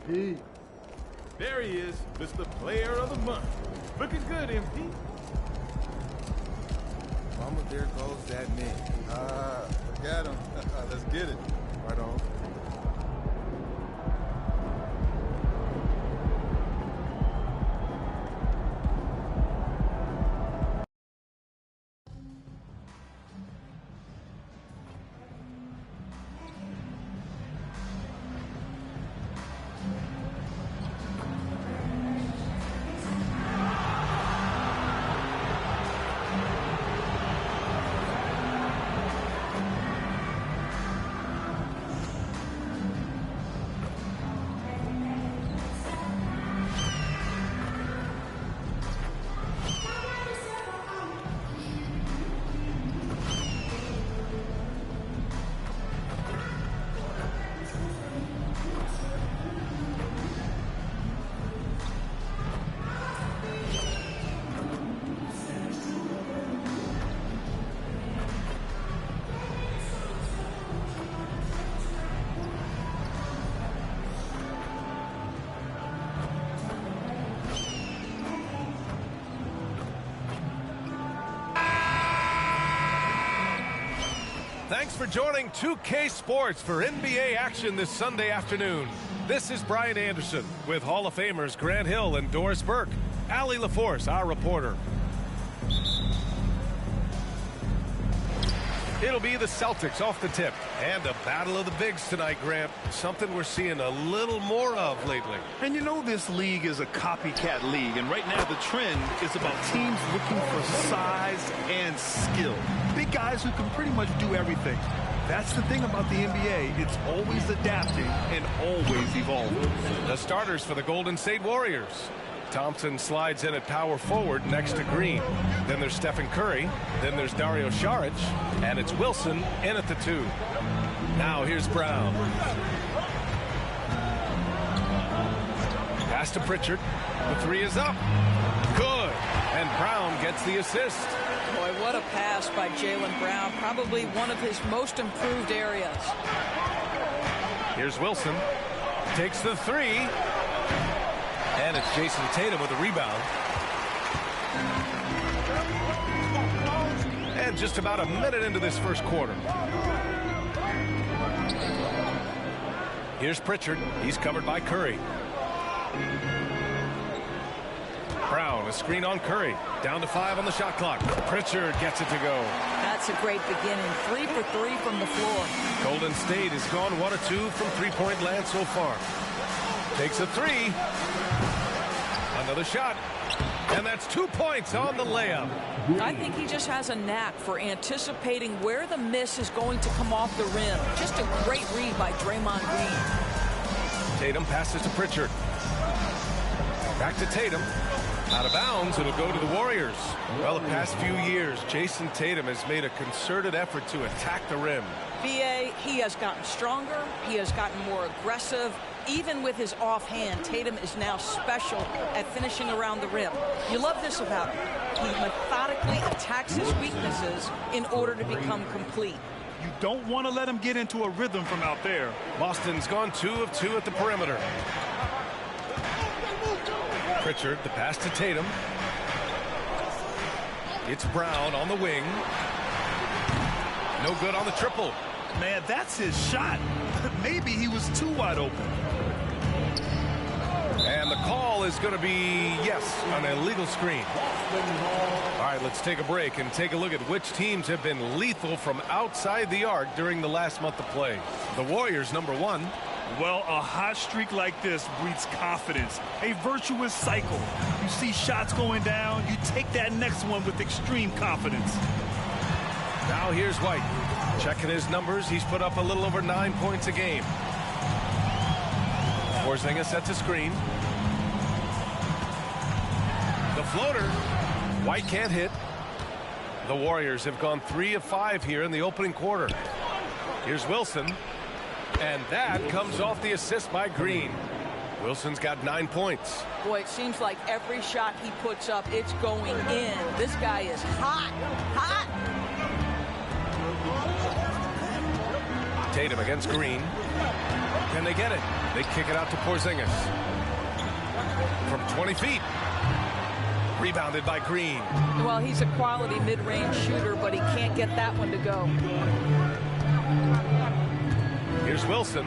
MP. There he is, Mr. Player of the Month. Looking good, MP. Mama, there goes that man. Look at him. Let's get it. Right on. Thanks for joining 2K Sports for NBA action this Sunday afternoon. This is Brian Anderson with Hall of Famers Grant Hill and Doris Burke. Allie LaForce, our reporter. It'll be the Celtics off the tip. And a battle of the bigs tonight, Grant. Something we're seeing a little more of lately. And you know this league is a copycat league. And right now the trend is about teams looking for size and skill. Big guys who can pretty much do everything. That's the thing about the NBA. It's always adapting and always evolving. The starters for the Golden State Warriors. Thompson slides in at power forward next to Green. Then there's Stephen Curry. Then there's Dario Saric. And it's Wilson in at the 2. Now here's Brown. Pass to Pritchard. The 3 is up. Good. And Brown gets the assist. Boy, what a pass by Jaylen Brown. Probably one of his most improved areas. Here's Wilson. Takes the 3. And it's Jason Tatum with a rebound. And just about a minute into this first quarter. Here's Pritchard. He's covered by Curry. Brown, a screen on Curry. Down to 5 on the shot clock. Pritchard gets it to go. That's a great beginning. 3 for 3 from the floor. Golden State has gone 1 or 2 from three-point land so far. Takes a 3. Another shot. And that's 2 points on the layup. I think he just has a knack for anticipating where the miss is going to come off the rim. Just a great read by Draymond Green. Tatum passes to Pritchard. Back to Tatum. Out of bounds, it'll go to the Warriors. Well, the past few years, Jason Tatum has made a concerted effort to attack the rim. BA, he has gotten stronger. He has gotten more aggressive. Even with his offhand, Tatum is now special at finishing around the rim. You love this about him. He methodically attacks his weaknesses in order to become complete. You don't want to let him get into a rhythm from out there. Boston's gone 2 of 2 at the perimeter. Pritchard, the pass to Tatum. It's Brown on the wing. No good on the triple. Man, that's his shot. Maybe he was too wide open. And the call is going to be, yes, an illegal screen. All right, let's take a break and take a look at which teams have been lethal from outside the arc during the last month of play. The Warriors, number 1. Well, a hot streak like this breeds confidence, a virtuous cycle. You see shots going down, you take that next one with extreme confidence. Now here's White. Checking his numbers, he's put up a little over 9 points a game. Porzingis sets a screen. The floater. White can't hit. The Warriors have gone 3 of 5 here in the opening quarter. Here's Wilson. And that comes off the assist by Green. Wilson's got 9 points. Boy, it seems like every shot he puts up, it's going in. This guy is hot, hot. Tatum against Green. Can they get it? They kick it out to Porzingis. From 20 feet. Rebounded by Green. Well, he's a quality mid-range shooter, but he can't get that one to go. Here's Wilson.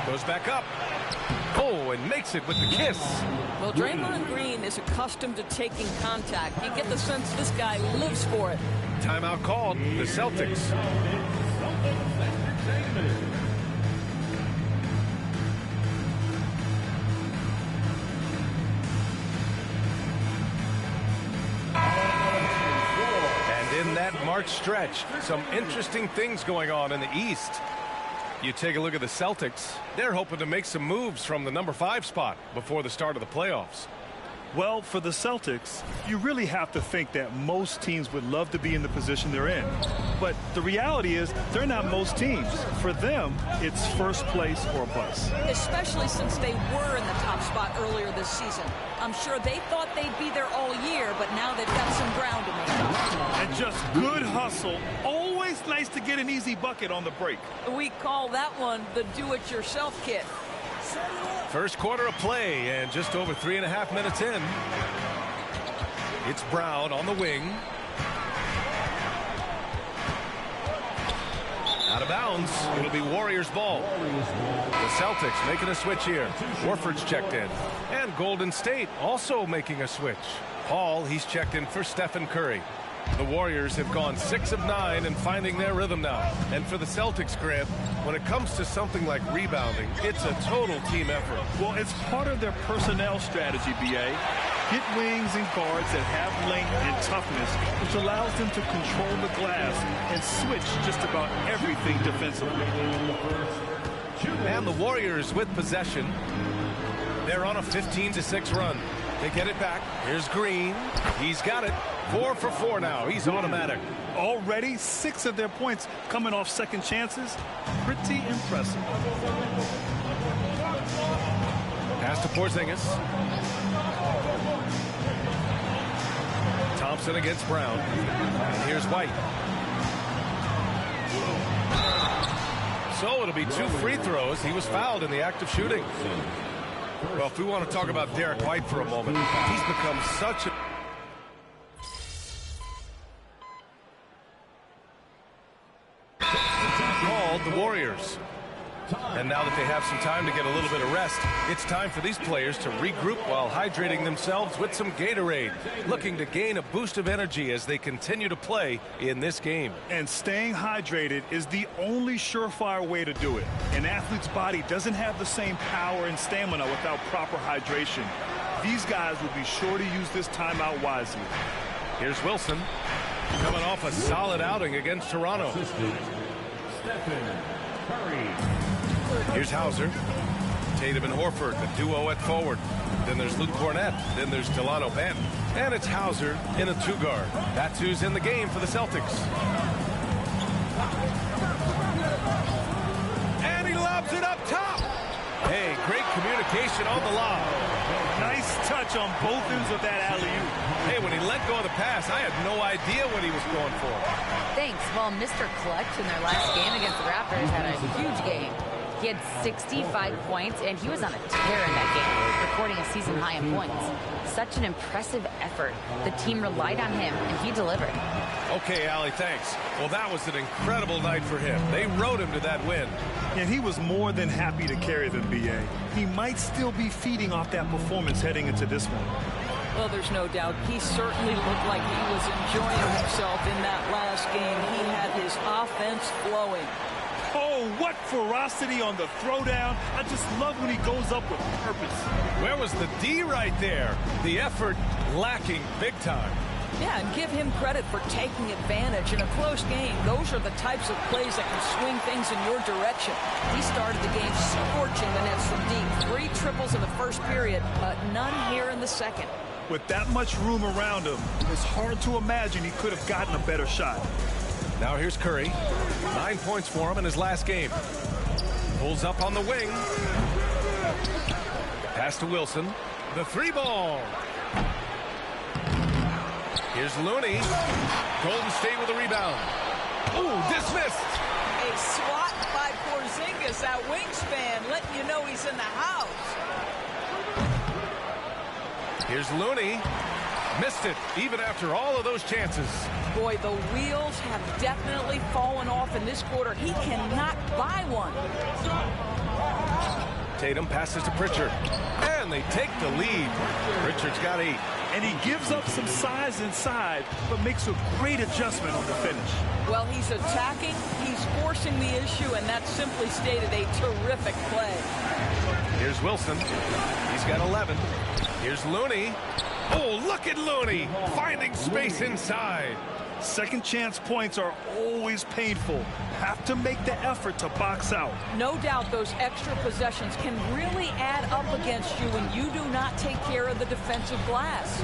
Goes back up. Oh, and makes it with the kiss. Well, Draymond Green is accustomed to taking contact. You get the sense this guy lives for it. Timeout called. The Celtics. In that March stretch, some interesting things going on in the East. You take a look at the Celtics. They're hoping to make some moves from the number 5 spot before the start of the playoffs. Well, for the Celtics, you really have to think that most teams would love to be in the position they're in. But the reality is they're not most teams. For them, it's first place or bust. Especially since they were in the top spot earlier this season. I'm sure they thought they'd be there all year, but now they've got some ground to make up. And just good hustle. Always nice to get an easy bucket on the break. We call that one the do-it-yourself kit. First quarter of play and just over 3.5 minutes in. It's Brown on the wing. Out of bounds. It'll be Warriors ball. The Celtics making a switch here. Horford's checked in. And Golden State also making a switch. Paul, he's checked in for Stephen Curry. The Warriors have gone 6 of 9 and finding their rhythm now. And for the Celtics, Grant, when it comes to something like rebounding, it's a total team effort. Well, it's part of their personnel strategy, B.A. Get wings and guards that have length and toughness, which allows them to control the glass and switch just about everything defensively. And the Warriors with possession. They're on a 15-6 run. They get it back. Here's Green. He's got it. 4 for 4 now. He's automatic. Already 6 of their points coming off second chances. Pretty impressive. Pass to Porzingis. Thompson against Brown. And here's White. So it'll be 2 free throws. He was fouled in the act of shooting. Well, if we want to talk about Derek White for a moment, he's become such a... called the Warriors. And now that they have some time to get a little bit of rest, it's time for these players to regroup while hydrating themselves with some Gatorade, looking to gain a boost of energy as they continue to play in this game. And staying hydrated is the only surefire way to do it. An athlete's body doesn't have the same power and stamina without proper hydration. These guys will be sure to use this timeout wisely. Here's Wilson, coming off a solid outing against Toronto. Here's Hauser. Tatum and Horford, the duo at forward. Then there's Luke Cornett. Then there's Delano Banton. And it's Hauser in a 2-guard. That's who's in the game for the Celtics. And he lobs it up top. Hey, great communication on the lob. Nice touch on both ends of that alley-oop. Hey, when he let go of the pass, I had no idea what he was going for. Thanks. Well, Mr. Clutch in their last game against the Raptors had a huge game. He had 65 points, and he was on a tear in that game, recording a season high in points. Such an impressive effort. The team relied on him, and he delivered. Okay, Allie, thanks. Well, that was an incredible night for him. They rode him to that win. And he was more than happy to carry them, B.A. He might still be feeding off that performance heading into this one. Well, there's no doubt. He certainly looked like he was enjoying himself in that last game. He had his offense flowing. Oh, what ferocity on the throwdown. I just love when he goes up with purpose. Where was the D right there? The effort lacking big time. Yeah, and give him credit for taking advantage in a close game. Those are the types of plays that can swing things in your direction. He started the game scorching the nets from deep. 3 triples in the first period, but none here in the second. With that much room around him, it's hard to imagine he could have gotten a better shot. Now here's Curry. 9 points for him in his last game. Pulls up on the wing. Pass to Wilson. The 3-ball. Here's Looney. Golden State with a rebound. Ooh, dismissed. a swat by Porzingis, that wingspan, letting you know he's in the house. Here's Looney. Missed it, even after all of those chances. Boy, the wheels have definitely fallen off in this quarter. He cannot buy one. Tatum passes to Pritchard, and they take the lead. Pritchard's got 8. And he gives up some size inside, but makes a great adjustment on the finish. Well, he's attacking, he's forcing the issue, and that's simply stated a terrific play. Here's Wilson. He's got 11. Here's Looney. Oh, look at Looney finding space inside. Second chance points are always painful. Have to make the effort to box out. No doubt those extra possessions can really add up against you when you do not take care of the defensive glass.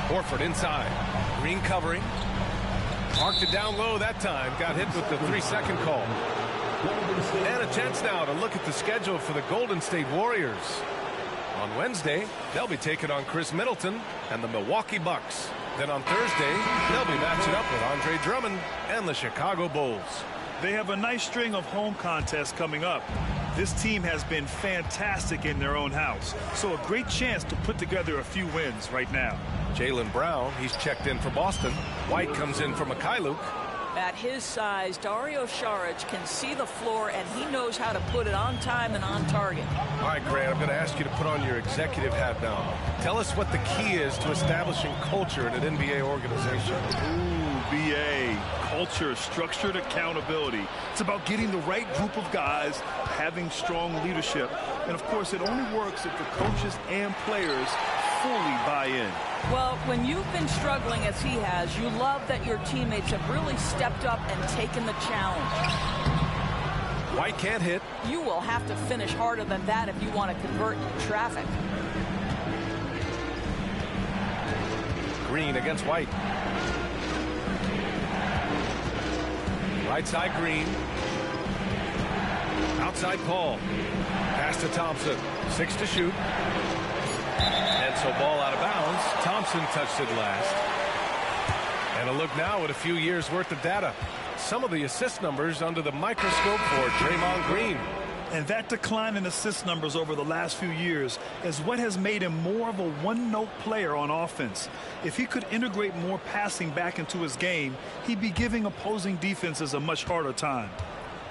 Horford inside. Green covering. Marked it down low that time. Got hit with the 3-second call. And a chance now to look at the schedule for the Golden State Warriors. On Wednesday, they'll be taking on Chris Middleton and the Milwaukee Bucks. Then on Thursday, they'll be matching up with Andre Drummond and the Chicago Bulls. They have a nice string of home contests coming up. This team has been fantastic in their own house, so a great chance to put together a few wins right now. Jaylen Brown, he's checked in for Boston. White comes in for Mikhailuk. At his size, Dario Saric can see the floor, and he knows how to put it on time and on target. All right, Grant, I'm going to ask you to put on your executive hat now. Tell us what the key is to establishing culture in an NBA organization. Ooh, BA. Culture, structured accountability. It's about getting the right group of guys, having strong leadership. And, of course, it only works if the coaches and players fully buy in. Well, when you've been struggling as he has, you love that your teammates have really stepped up and taken the challenge. White can't hit. You will have to finish harder than that if you want to convert traffic. Green against White. Right side Green. Outside Paul. Pass to Thompson. 6 to shoot. And so ball out of bounds. Thompson touched it last. And a look now at a few years worth of data. Some of the assist numbers under the microscope for Draymond Green. And that decline in assist numbers over the last few years is what has made him more of a one-note player on offense. If he could integrate more passing back into his game, he'd be giving opposing defenses a much harder time.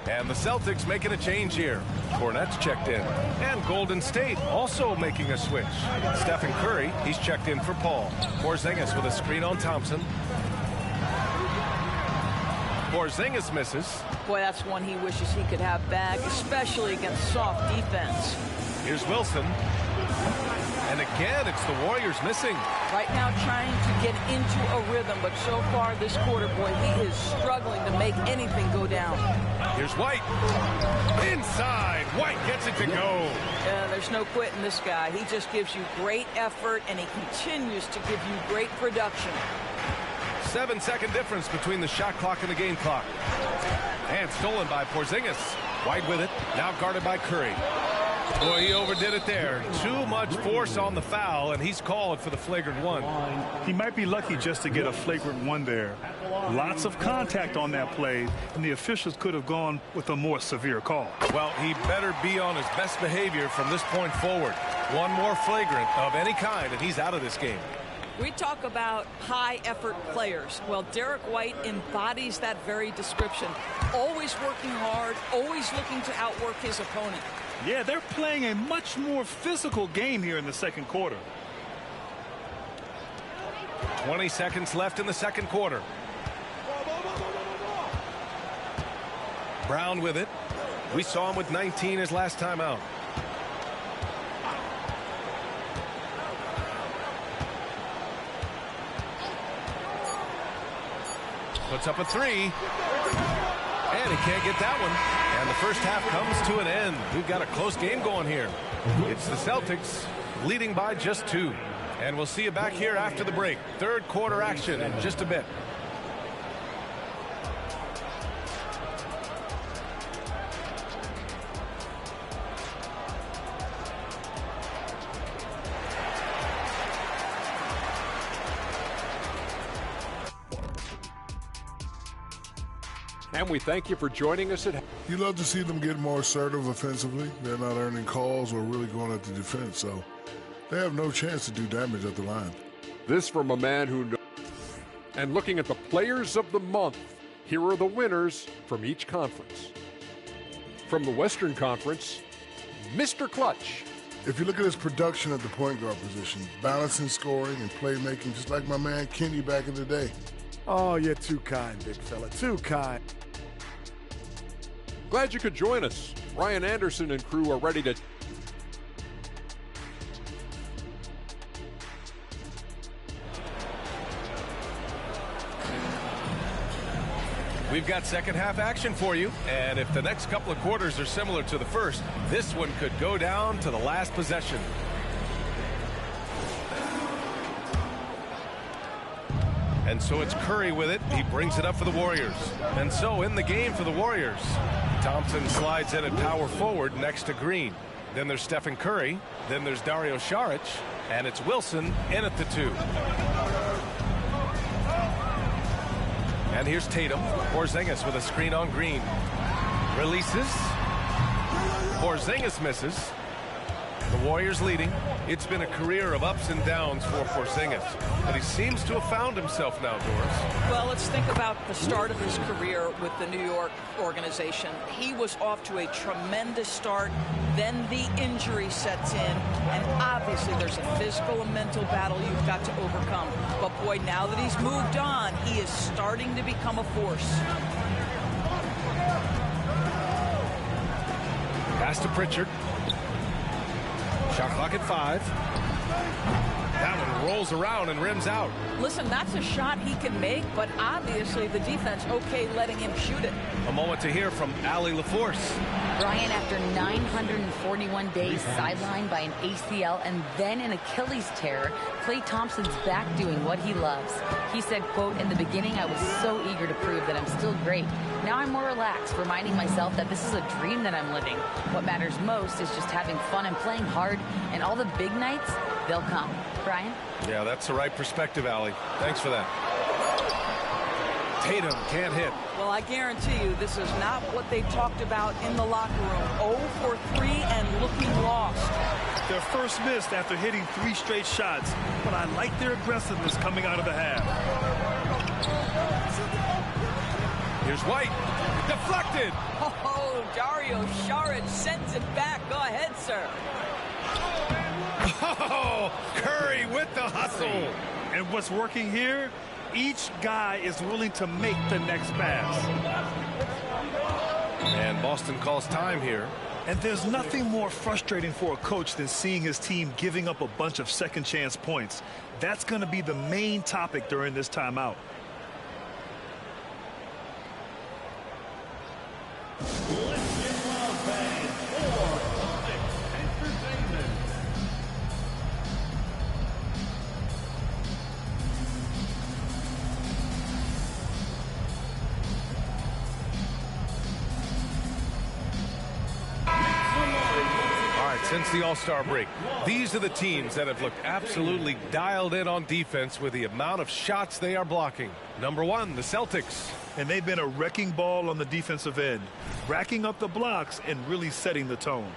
And the Celtics making a change here. Cornette's checked in. And Golden State also making a switch. Stephen Curry, he's checked in for Paul. Porzingis with a screen on Thompson. Porzingis misses. Boy, that's one he wishes he could have back, especially against soft defense. Here's Wilson. And again, it's the Warriors missing. Right now trying to get into a rhythm, but so far this quarter, boy, he is struggling to make anything go down. Here's White. Inside. White gets it to go. There's no quitting this guy. He just gives you great effort, and he continues to give you great production. 7-second difference between the shot clock and the game clock. And stolen by Porzingis. White with it. Now guarded by Curry. Boy, he overdid it there. Too much force on the foul, and he's called for the flagrant one. He might be lucky just to get a flagrant one there. Lots of contact on that play, and the officials could have gone with a more severe call. Well, he better be on his best behavior from this point forward. One more flagrant of any kind, and he's out of this game. We talk about high-effort players. Well, Derek White embodies that very description. Always working hard, always looking to outwork his opponent. Yeah, they're playing a much more physical game here in the second quarter. 20 seconds left in the second quarter. Brown with it. We saw him with 19 his last time out. Puts up a 3. And he can't get that one. And the first half comes to an end. We've got a close game going here. It's the Celtics leading by just 2. And we'll see you back here after the break. Third quarter action in just a bit. And we thank you for joining us at... You love to see them get more assertive offensively. They're not earning calls or really going at the defense, so they have no chance to do damage at the line. This from a man who knows. And looking at the players of the month, here are the winners from each conference. From the Western Conference, Mr. Clutch. If you look at his production at the point guard position, balancing scoring and playmaking, just like my man Kenny back in the day. Oh, you're too kind, big fella, too kind. Glad you could join us. Ryan Anderson and crew are ready to... We've got second half action for you, and if the next couple of quarters are similar to the first, this one could go down to the last possession. And so it's Curry with it. He brings it up for the Warriors. And so in the game for the Warriors, Thompson slides in at power forward next to Green. Then there's Stephen Curry. Then there's Dario Saric. And it's Wilson in at the 2. And here's Tatum. Porzingis with a screen on Green. Releases. Porzingis misses. The Warriors leading. It's been a career of ups and downs for Porzingis, but he seems to have found himself now, Doris. Well, let's think about the start of his career with the New York organization. He was off to a tremendous start. Then the injury sets in, and obviously there's a physical and mental battle you've got to overcome. But boy, now that he's moved on, he is starting to become a force. Pass to Pritchard. Shot clock at 5. That one rolls around and rims out. Listen, that's a shot he can make, but obviously the defense okay letting him shoot it. A moment to hear from Allie LaForce. Brian, after 941 days sidelined by an ACL and then an Achilles tear, Klay Thompson's back doing what he loves. He said, quote, "In the beginning, I was so eager to prove that I'm still great. Now I'm more relaxed, reminding myself that this is a dream that I'm living. What matters most is just having fun and playing hard, and all the big nights, they'll come." Brian? Yeah, that's the right perspective, Allie. Thanks for that. Tatum can't hit. Well, I guarantee you this is not what they talked about in the locker room. 0 for 3 and looking lost. Their first missed after hitting 3 straight shots, but I like their aggressiveness coming out of the half. Here's White. Deflected. Oh, Dario Saric sends it back. Go ahead, sir. Oh, Curry with the hustle. And what's working here? Each guy is willing to make the next pass. And Boston calls time here. And there's nothing more frustrating for a coach than seeing his team giving up a bunch of second chance points. That's going to be the main topic during this timeout. Since the All-Star break, these are the teams that have looked absolutely dialed in on defense with the amount of shots they are blocking. Number 1, the Celtics. And they've been a wrecking ball on the defensive end, racking up the blocks and really setting the tone.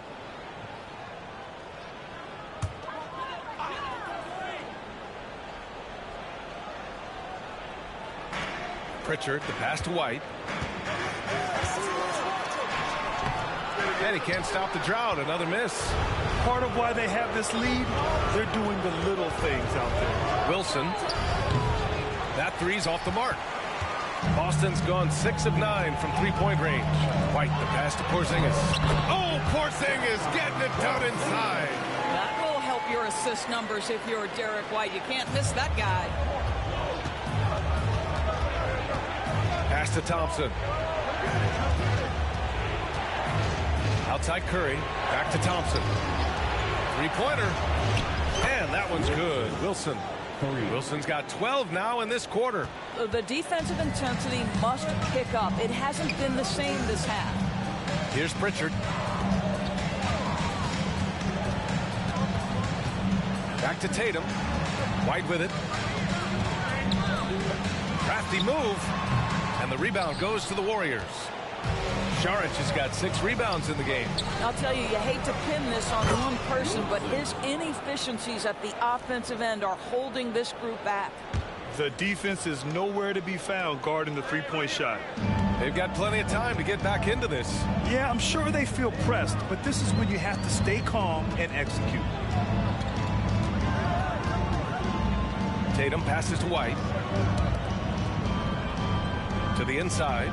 Pritchard, the pass to White. And he can't stop the drought. Another miss. Part of why they have this lead, they're doing the little things out there. Wilson. That three's off the mark. Boston's gone 6 of 9 from three-point range. White, the pass to Porzingis. Oh, Porzingis getting it done inside. That will help your assist numbers if you're Derek White. You can't miss that guy. Pass to Thompson. Outside Curry, back to Thompson. Three-pointer, and that one's good. Wilson's got 12 now in this quarter. The defensive intensity must pick up. It hasn't been the same this half. Here's Pritchard. Back to Tatum. White with it. Crafty move. And the rebound goes to the Warriors. Šarić has got 6 rebounds in the game. I'll tell you, you hate to pin this on one person, but his inefficiencies at the offensive end are holding this group back. The defense is nowhere to be found guarding the three-point shot. They've got plenty of time to get back into this. Yeah, I'm sure they feel pressed, but this is when you have to stay calm and execute. Tatum passes to White. To the inside.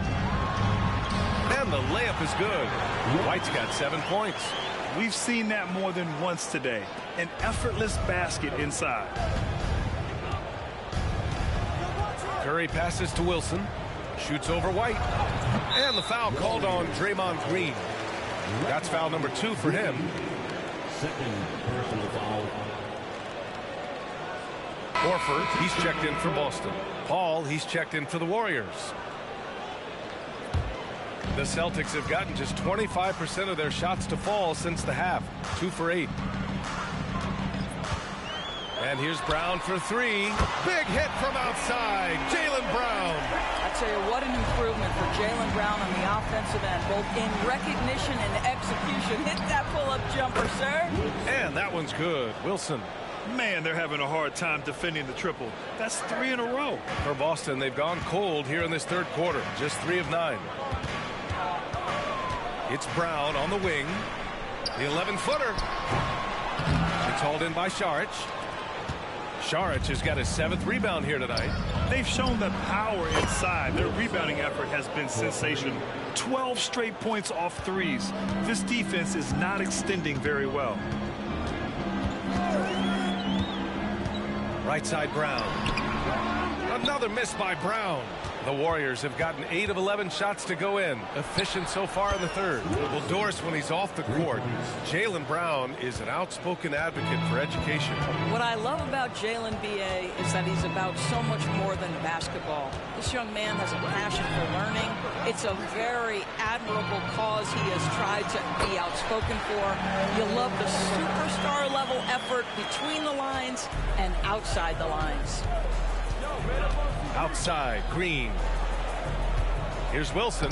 And the layup is good. White's got 7 points. We've seen that more than once today. An effortless basket inside. Curry passes to Wilson. Shoots over White. And the foul called on Draymond Green. That's foul number 2 for him. Second personal foul. Horford, he's checked in for Boston. Paul, he's checked in for the Warriors. The Celtics have gotten just 25% of their shots to fall since the half. 2 for 8. And here's Brown for 3. Big hit from outside. Jaylen Brown. I tell you, what an improvement for Jaylen Brown on the offensive end, both in recognition and execution. Hit that pull-up jumper, sir. And that one's good. Wilson. Man, they're having a hard time defending the triple. That's 3 in a row. For Boston, they've gone cold here in this third quarter. Just 3 of 9. It's Brown on the wing. The 11-footer. It's hauled in by Šarić. Šarić has got his 7th rebound here tonight. They've shown the power inside. Their rebounding effort has been sensational. 12 straight points off threes. This defense is not extending very well. Right side Brown. Another miss by Brown. The Warriors have gotten 8 of 11 shots to go in. Efficient so far in the third. Well, Doris, when he's off the court, Jaylen Brown is an outspoken advocate for education. What I love about Jaylen, B.A., is that he's about so much more than basketball. This young man has a passion for learning. It's a very admirable cause he has tried to be outspoken for. You love the superstar level effort between the lines and outside the lines. Outside, Green. Here's Wilson.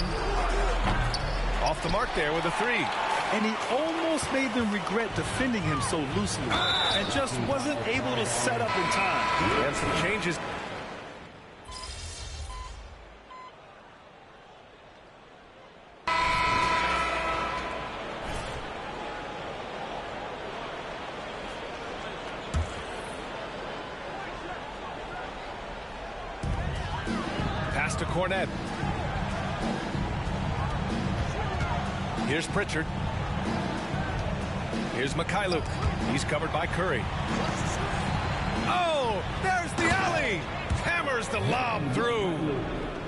Off the mark there with a 3. And he almost made them regret defending him so loosely and just wasn't able to set up in time. And some changes. To Kornet. Here's Pritchard. Here's Mikhailuk. He's covered by Curry. Oh, there's the alley. Hammers the lob through.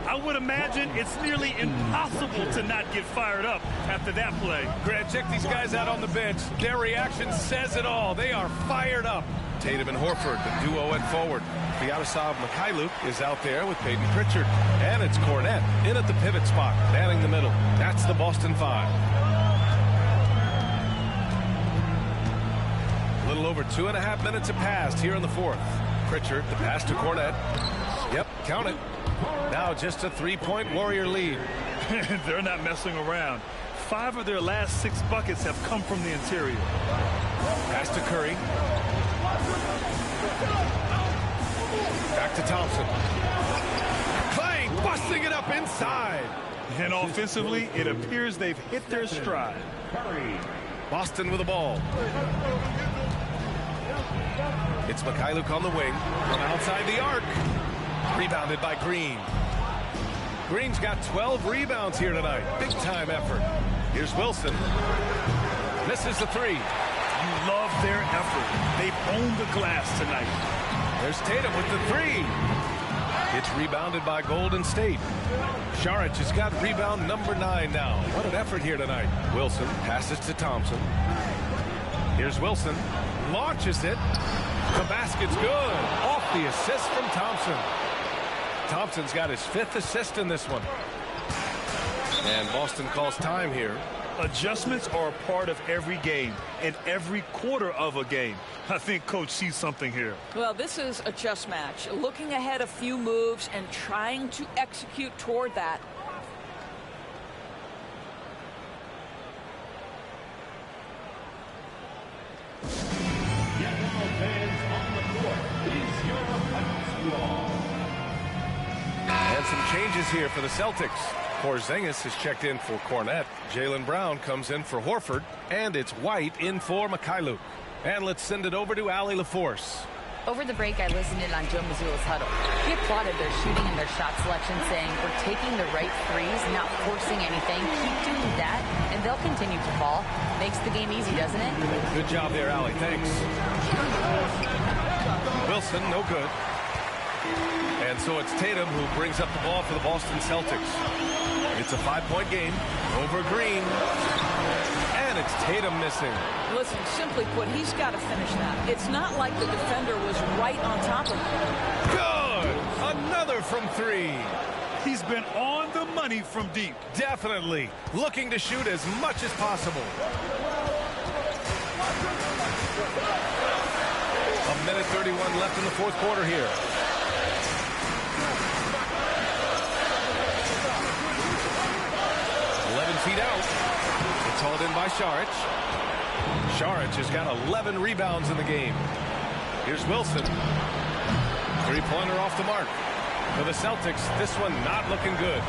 I would imagine it's nearly impossible to not get fired up after that play. Grant, check these guys out on the bench. Their reaction says it all. They are fired up. Tatum and Horford, the duo at forward. Sviatoslav Mikhailuk is out there with Peyton Pritchard. And it's Kornet in at the pivot spot, manning the middle. That's the Boston 5. A little over 2.5 minutes have passed here in the fourth. Pritchard, the pass to Kornet. Yep, count it. Now just a 3-point Warrior lead. They're not messing around. 5 of their last 6 buckets have come from the interior. Pass to Curry. Back to Thompson. Clay busting it up inside. And offensively, it appears they've hit their stride. Boston with the ball. It's Mikhailuk on the wing from outside the arc. Rebounded by Green. Green's got 12 rebounds here tonight. Big time effort. Here's Wilson. Misses the 3. You love their effort. They've owned the glass tonight. There's Tatum with the 3. It's rebounded by Golden State. Šarić has got rebound number 9 now. What an effort here tonight. Wilson passes to Thompson. Here's Wilson. Launches it. The basket's good. Off the assist from Thompson. Thompson's got his 5th assist in this one. And Boston calls time here. Adjustments are a part of every game and every quarter of a game. I think Coach sees something here. Well, this is a chess match. Looking ahead a few moves and trying to execute toward that. And some changes here for the Celtics. Porzingis has checked in for Cornette. Jaylen Brown comes in for Horford. And it's White in for Mikhailuk. And let's send it over to Allie LaForce. Over the break, I listened in on Joe Mazzulla's huddle. He applauded their shooting and their shot selection, saying, "We're taking the right threes, not forcing anything. Keep doing that, and they'll continue to fall." Makes the game easy, doesn't it? Good job there, Allie. Thanks. Wilson, no good. And so it's Tatum who brings up the ball for the Boston Celtics. It's a 5-point game over Green. And it's Tatum missing. Listen, simply put, he's got to finish that. It's not like the defender was right on top of him. Good! Another from three. He's been on the money from deep. Definitely. Looking to shoot as much as possible. A minute 31 left in the fourth quarter here. Feet out. It's hauled in by Saric. Saric has got 11 rebounds in the game. Here's Wilson. Three-pointer off the mark. For the Celtics, this one not looking good.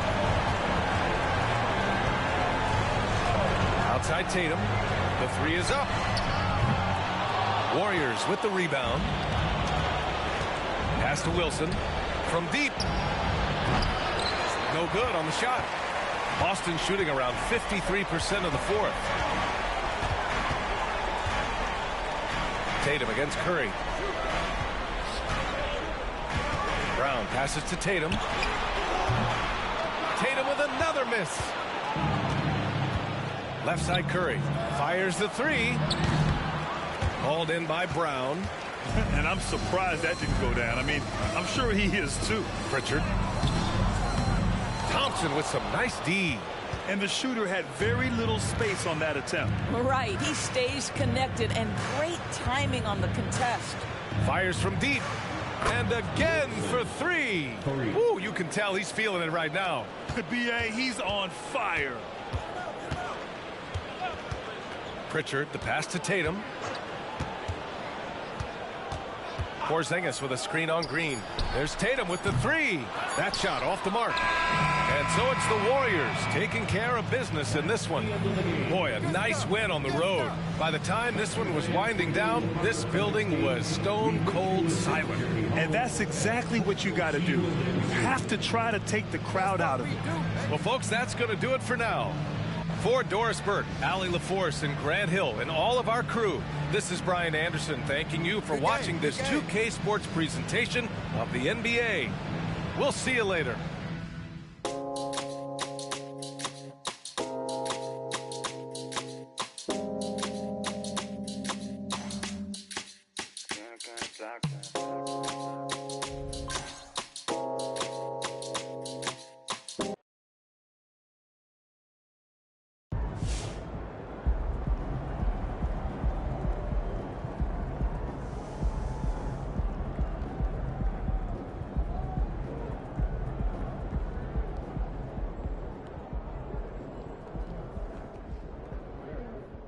Outside Tatum. The three is up. Warriors with the rebound. Pass to Wilson. From deep. No good on the shot. Boston shooting around 53% of the fourth. Tatum against Curry. Brown passes to Tatum. Tatum with another miss. Left side Curry fires the three. Hauled in by Brown. And I'm surprised that didn't go down. I mean, I'm sure he is too. Pritchard. Thompson with some nice D. And the shooter had very little space on that attempt. Right. He stays connected and great timing on the contest. Fires from deep. And again for three. Ooh, you can tell he's feeling it right now. B.A., he's on fire. Pritchard, the pass to Tatum. Porzingis with a screen on Green. There's Tatum with the three. That shot off the mark. And so it's the Warriors taking care of business in this one. Boy, a nice win on the road. By the time this one was winding down, this building was stone cold silent. And that's exactly what you got to do. You have to try to take the crowd out of it. Well, folks, that's going to do it for now. For Doris Burke, Allie LaForce, and Grant Hill, and all of our crew, this is Brian Anderson thanking you for watching this 2K Sports presentation of the NBA. We'll see you later.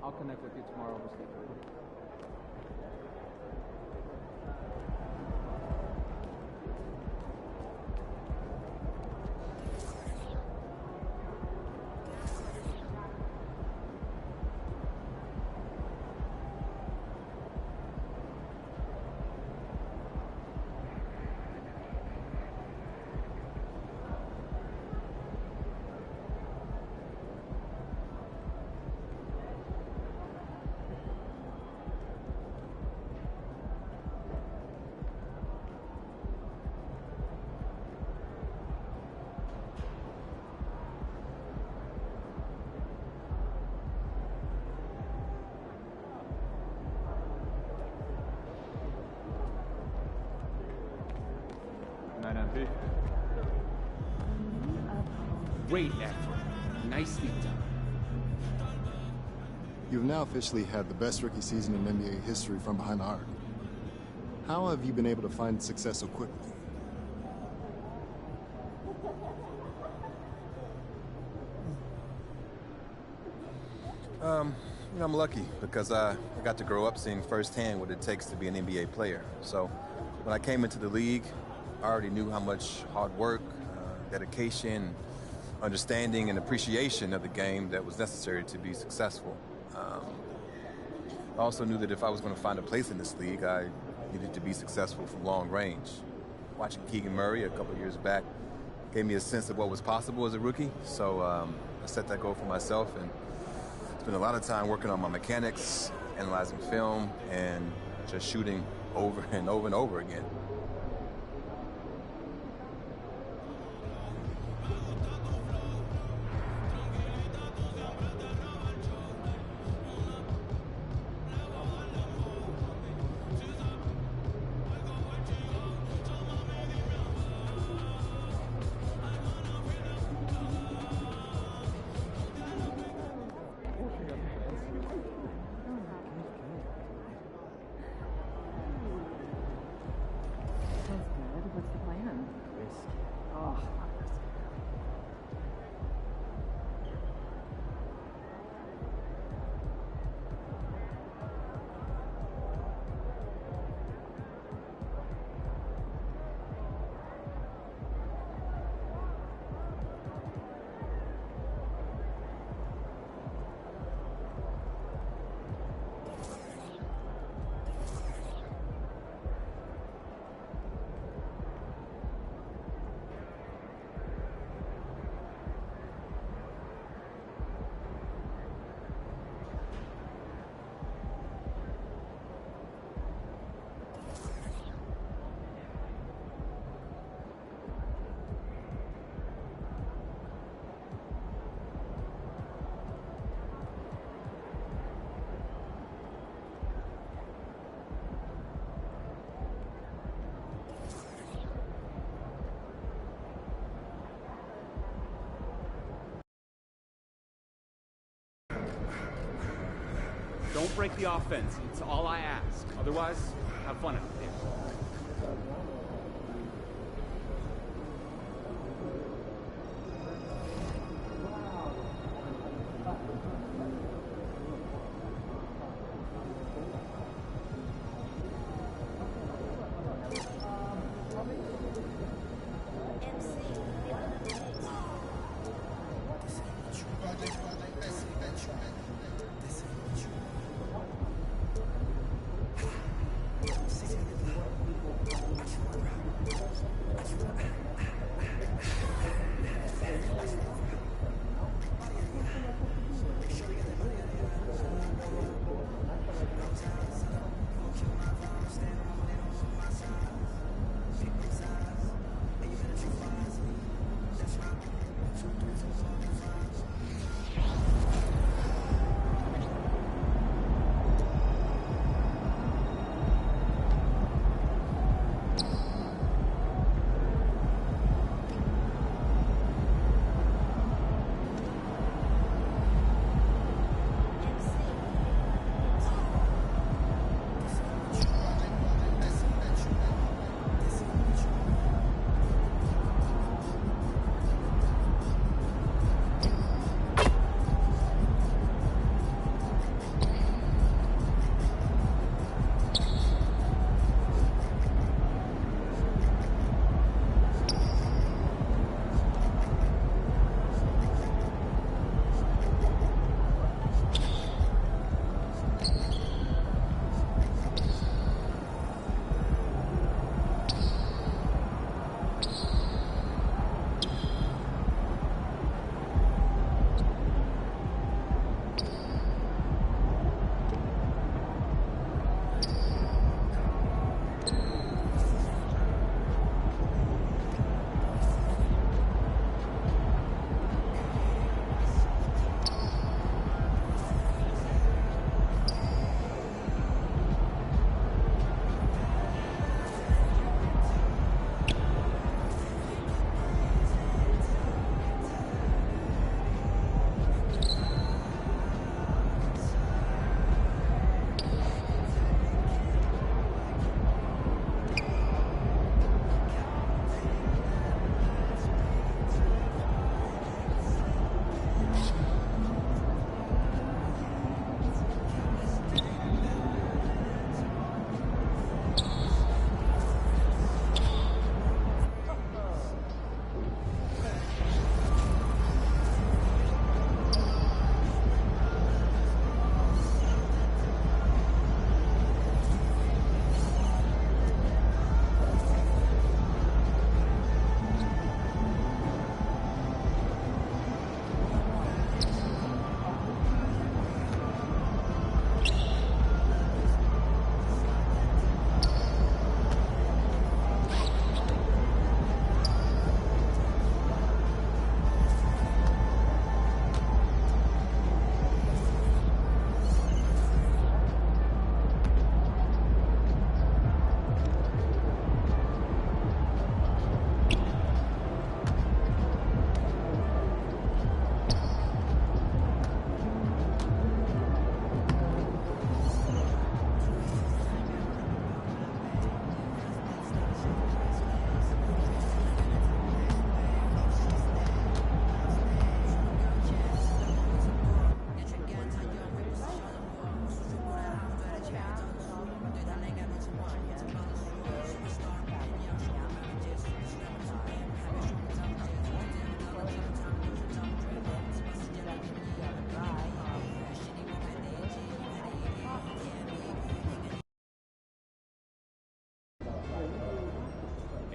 I'll connect with you tomorrow over Skype. Great effort. Nicely done. You've now officially had the best rookie season in NBA history from behind the arc. How have you been able to find success so quickly? I'm lucky because I got to grow up seeing firsthand what it takes to be an NBA player. So when I came into the league, I already knew how much hard work, dedication, understanding, and appreciation of the game that was necessary to be successful. I also knew that if I was going to find a place in this league, I needed to be successful from long range. Watching Keegan Murray a couple of years back gave me a sense of what was possible as a rookie. So I set that goal for myself, and spent a lot of time working on my mechanics, analyzing film, and just shooting over and over and over again. Don't break the offense. It's all I ask. Otherwise, have fun out there.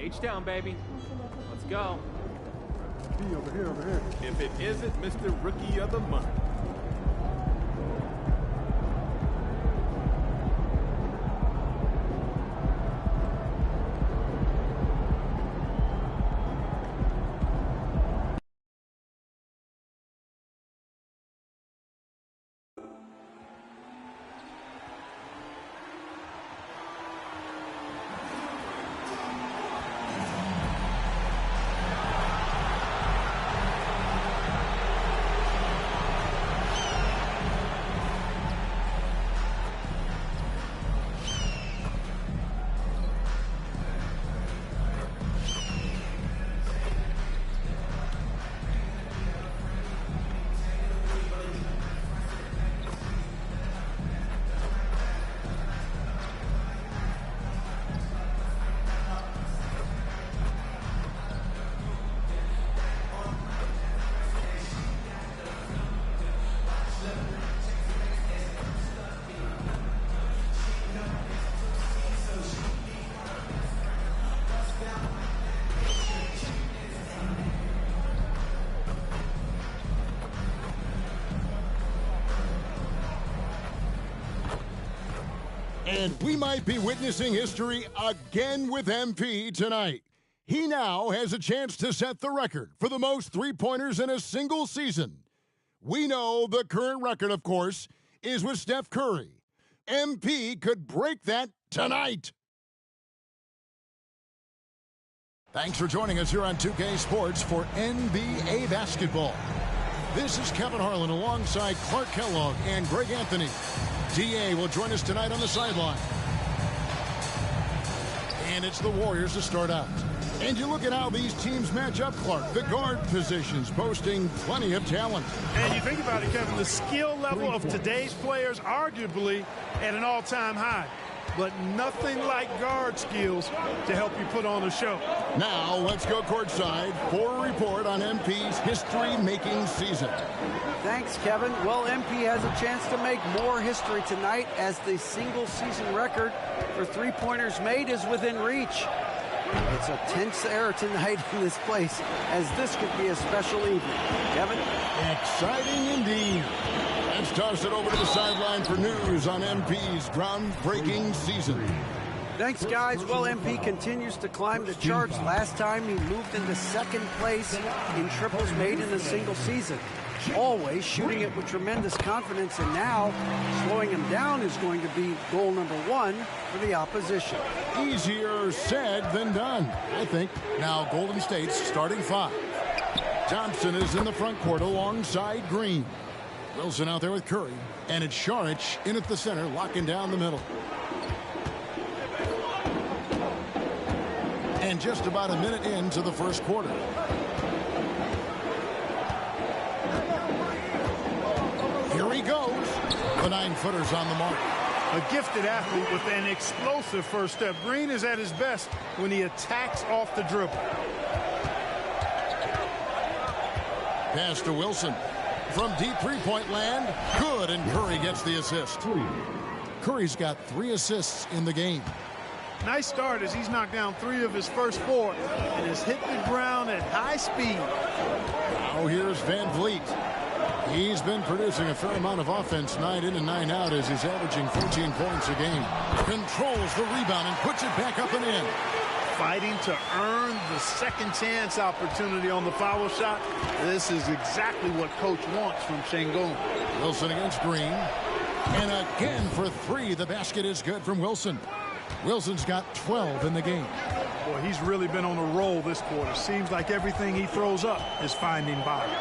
H-down, baby. Let's go. Over here, over here. If it isn't Mr. Rookie of the Month. And we might be witnessing history again with MP tonight. He now has a chance to set the record for the most three-pointers in a single season. We know the current record, of course, is with Steph Curry. MP could break that tonight. Thanks for joining us here on 2K Sports for NBA basketball. This is Kevin Harlan alongside Clark Kellogg and Greg Anthony. D.A. will join us tonight on the sideline. And it's the Warriors to start out. And you look at how these teams match up, Clark. The guard positions boasting plenty of talent. And you think about it, Kevin, the skill level of today's players arguably at an all-time high. But nothing like guard skills to help you put on a show. Now let's go courtside for a report on MP's history-making season. Thanks, Kevin. Well, MP has a chance to make more history tonight as the single-season record for three-pointers made is within reach. It's a tense air tonight in this place, as this could be a special evening. Kevin? Exciting indeed. Let's toss it over to the sideline for news on MP's groundbreaking season. Thanks, guys. Well, MP continues to climb the charts. Last time he moved into second place in triples made in a single season. Always shooting it with tremendous confidence, and now slowing him down is going to be goal number one for the opposition. Easier said than done, I think. Now Golden State's starting five. Thompson is in the front court alongside Green. Wilson out there with Curry, and it's Šarić in at the center, locking down the middle. And just about a minute into the first quarter. Here he goes. The 9-footer's on the mark. A gifted athlete with an explosive first step. Green is at his best when he attacks off the dribble. Pass to Wilson. From deep three-point land, good, and Curry gets the assist. Curry's got 3 assists in the game. Nice start as he's knocked down 3 of his first 4 and has hit the ground at high speed. Now here's Van Vliet. He's been producing a fair amount of offense night in and night out as he's averaging 14 points a game. Controls the rebound and puts it back up and in. Fighting to earn the second chance opportunity on the foul shot. This is exactly what coach wants from Sengun. Wilson against Green. And again for 3. The basket is good from Wilson. Wilson's got 12 in the game. Boy, he's really been on a roll this quarter. Seems like everything he throws up is finding bottom.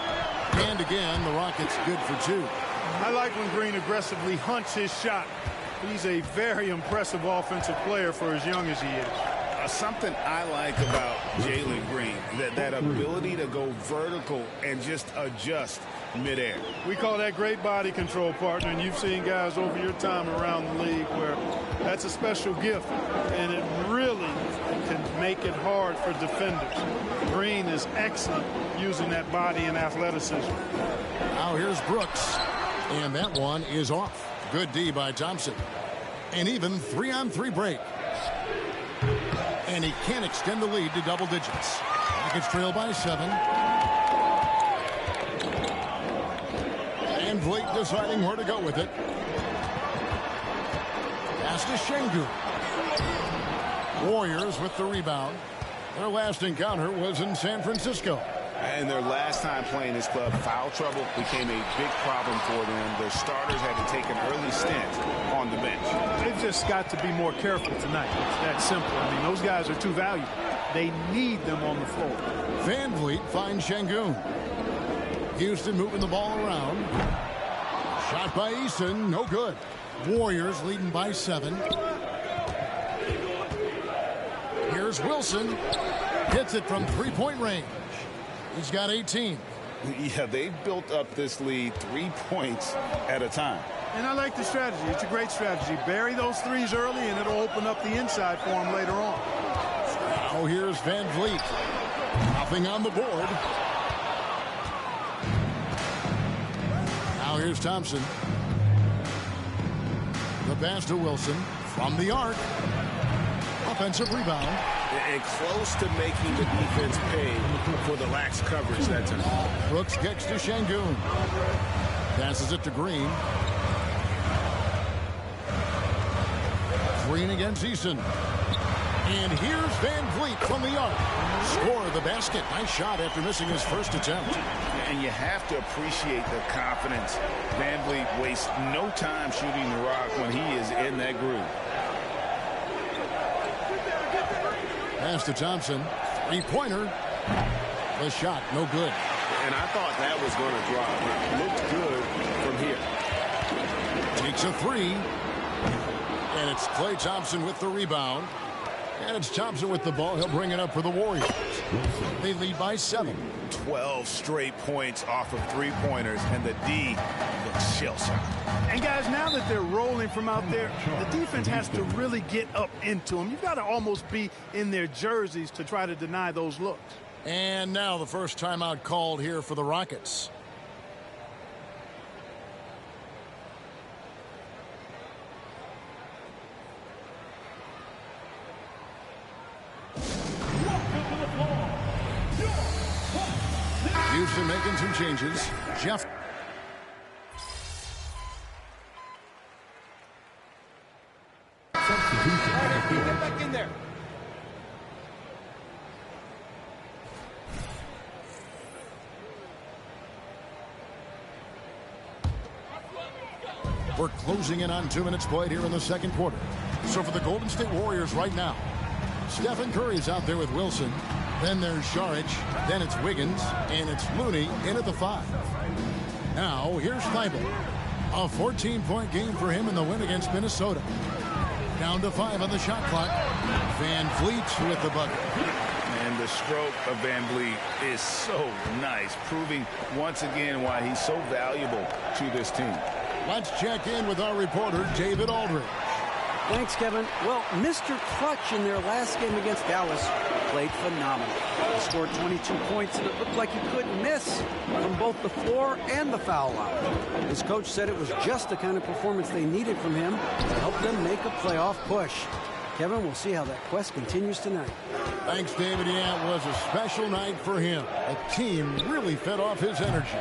And again, the Rockets good for 2. I like when Green aggressively hunts his shot. He's a very impressive offensive player for as young as he is. Something I like about Jalen Green, that ability to go vertical and just adjust midair. We call that great body control, partner, and you've seen guys over your time around the league where that's a special gift, and it really can make it hard for defenders. Green is excellent using that body and athleticism. Now here's Brooks, and that one is off. Good D by Thompson. And even 3-on-3 break. And he can't extend the lead to double digits. Rockets trail by 7. And VanVleet deciding where to go with it. Pass to Şengün. Warriors with the rebound. Their last encounter was in San Francisco. And their last time playing this club, foul trouble became a big problem for them. Their starters had to take an early stint on the bench. They've just got to be more careful tonight. It's that simple. I mean, those guys are too valuable. They need them on the floor. VanVleet finds Şengün. Houston moving the ball around. Shot by Eason, no good. Warriors leading by 7. Here's Wilson. Hits it from three-point range. He's got 18. Yeah, they've built up this lead 3 points at a time. And I like the strategy. It's a great strategy. Bury those threes early, and it'll open up the inside for him later on. Now here's VanVleet. Nothing on the board. Now here's Thompson. The pass to Wilson from the arc. Offensive rebound. And close to making the defense pay for the lax coverage that time. Brooks kicks to Şengün. Passes it to Green. Green against Eason. And here's VanVleet from the arc. Score the basket. Nice shot after missing his first attempt. And you have to appreciate the confidence. VanVleet wastes no time shooting the rock when he is in that groove. Pass to Thompson. Three-pointer. The shot, no good. And I thought that was going to drop. It looked good from here. Takes a 3. And it's Klay Thompson with the rebound. And it's Thompson with the ball. He'll bring it up for the Warriors. They lead by 7. 12 straight points off of three-pointers, and the D looks shell-shocked. And guys, now that they're rolling from out there, the defense has to really get up into them. You've got to almost be in their jerseys to try to deny those looks. And now the first timeout called here for the Rockets. Houston making some changes. Jeff. Get back in there. We're closing in on 2 minutes played here in the second quarter. So for the Golden State Warriors right now, Stephen Curry's out there with Wilson. Then there's Šarić. Then it's Wiggins. And it's Looney in at the 5. Now here's Thybulle. A 14-point game for him in the win against Minnesota. Down to 5 on the shot clock. VanVleet with the bucket. And the stroke of VanVleet is so nice, proving once again why he's so valuable to this team. Let's check in with our reporter, David Aldridge. Thanks, Kevin. Well, Mr. Clutch in their last game against Dallas played phenomenal. He scored 22 points, and it looked like he couldn't miss from both the floor and the foul line. His coach said it was just the kind of performance they needed from him to help them make a playoff push. Kevin, we'll see how that quest continues tonight. Thanks, David. Yeah, it was a special night for him. The team really fed off his energy.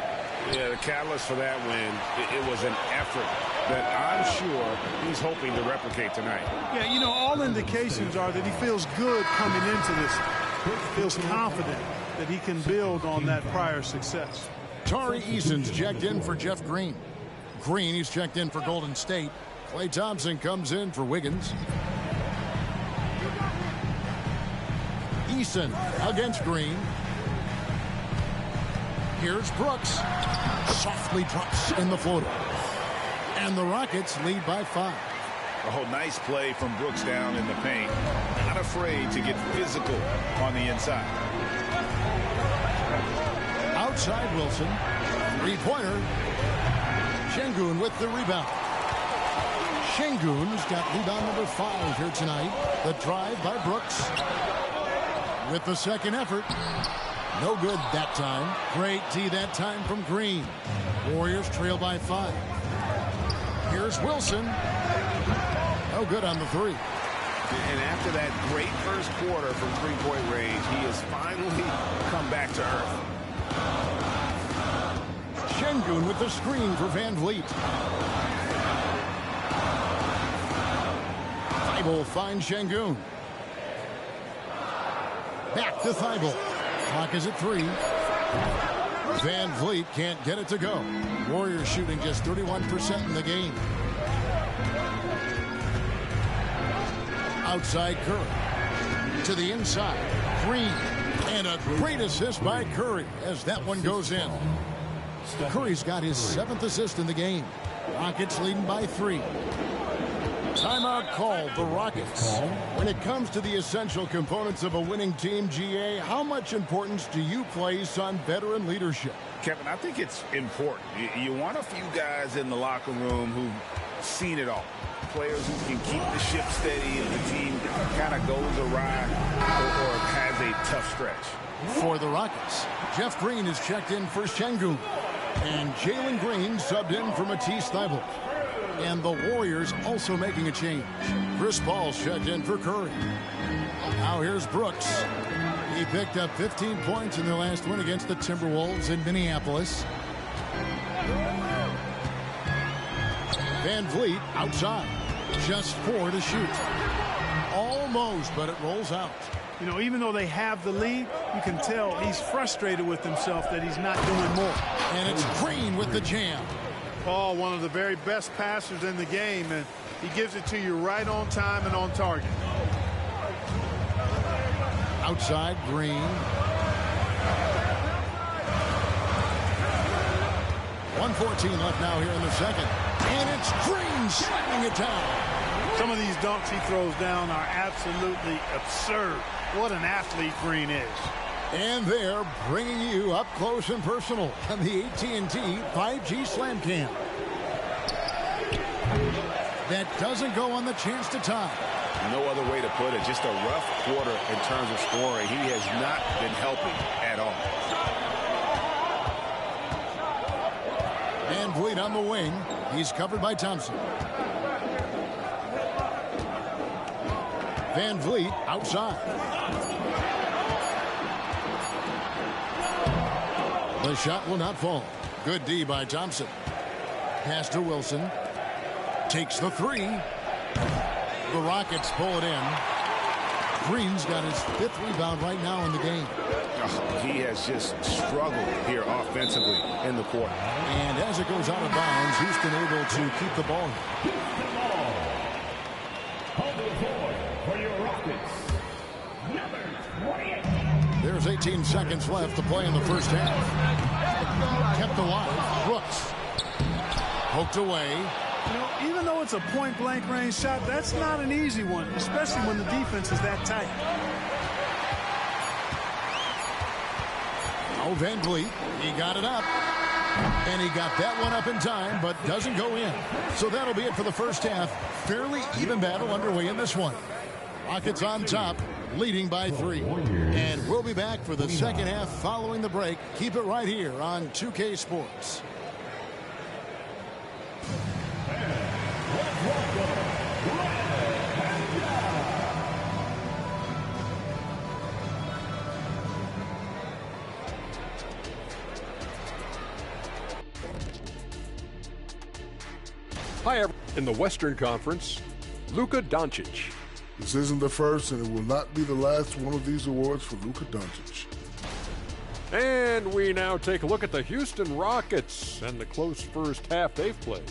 Yeah, the catalyst for that win, it was an effort that I'm sure he's hoping to replicate tonight. Yeah, you know, all indications are that he feels good coming into this. He feels confident that he can build on that prior success. Tari Eason's checked in for Jeff Green. Green, he's checked in for Golden State. Klay Thompson comes in for Wiggins. Eason against Green. Here's Brooks. Softly drops in the floater. And the Rockets lead by 5. Oh, nice play from Brooks down in the paint. Not afraid to get physical on the inside. Outside Wilson. Three-pointer. Şengün with the rebound. Şengün's got rebound number 5 here tonight. The drive by Brooks. With the second effort. No good that time. Great D that time from Green. Warriors trail by 5. Here's Wilson. No good on the 3. And after that great first quarter from three-point range, he has finally come back to earth. Şengün with the screen for Van Vliet. Thybulle finds Şengün. Back to Thybulle. Clock is at 3. Van Vliet can't get it to go. Warriors shooting just 31% in the game. Outside Curry. To the inside. Green. And a great assist by Curry as that one goes in. Curry's got his 7th assist in the game. Rockets leading by 3. Timeout called, the Rockets. When it comes to the essential components of a winning team, GA, how much importance do you place on veteran leadership? Kevin, I think it's important. You want a few guys in the locker room who've seen it all. Players who can keep the ship steady if the team kind of goes awry or has a tough stretch. For the Rockets, Jeff Green is checked in for Şengün. And Jalen Green subbed in for Matisse Thybulle. And the Warriors also making a change. Chris Paul's checked in for Curry. Now here's Brooks. He picked up 15 points in their last win against the Timberwolves in Minneapolis. Van Vliet outside. Just 4 to shoot. Almost, but it rolls out. You know, even though they have the lead, you can tell he's frustrated with himself that he's not doing more. And it's Green with the jam. Paul, one of the very best passers in the game, and he gives it to you right on time and on target. Outside, Green. 1:14 left now here in the second. And it's Green slamming it down. Some of these dunks he throws down are absolutely absurd. What an athlete Green is. And they're bringing you up close and personal on the AT&T 5G Slam Cam. That doesn't go on the chance to tie. No other way to put it. Just a rough quarter in terms of scoring. He has not been helping at all. Van Vliet on the wing. He's covered by Thompson. Van Vliet outside. The shot will not fall. Good D by Thompson. Pass to Wilson. Takes the 3. The Rockets pull it in. Green's got his 5th rebound right now in the game. Oh, he has just struggled here offensively in the quarter. And as it goes out of bounds, Houston able to keep the ball. There's 18 seconds left to play in the first half. Kept alive. Brooks. Poked away. You know, even though it's a point-blank range shot, that's not an easy one, especially when the defense is that tight. Oh, Van Vliet. He got it up. And he got that one up in time, but doesn't go in. So that'll be it for the first half. Fairly even battle underway in this one. Rockets on top, leading by 3. And we'll be back for the second half following the break. Keep it right here on 2K Sports. Hi, everyone. In the Western Conference, Luka Doncic. This isn't the first, and it will not be the last one of these awards for Luka Doncic. And we now take a look at the Houston Rockets and the close first half they've played.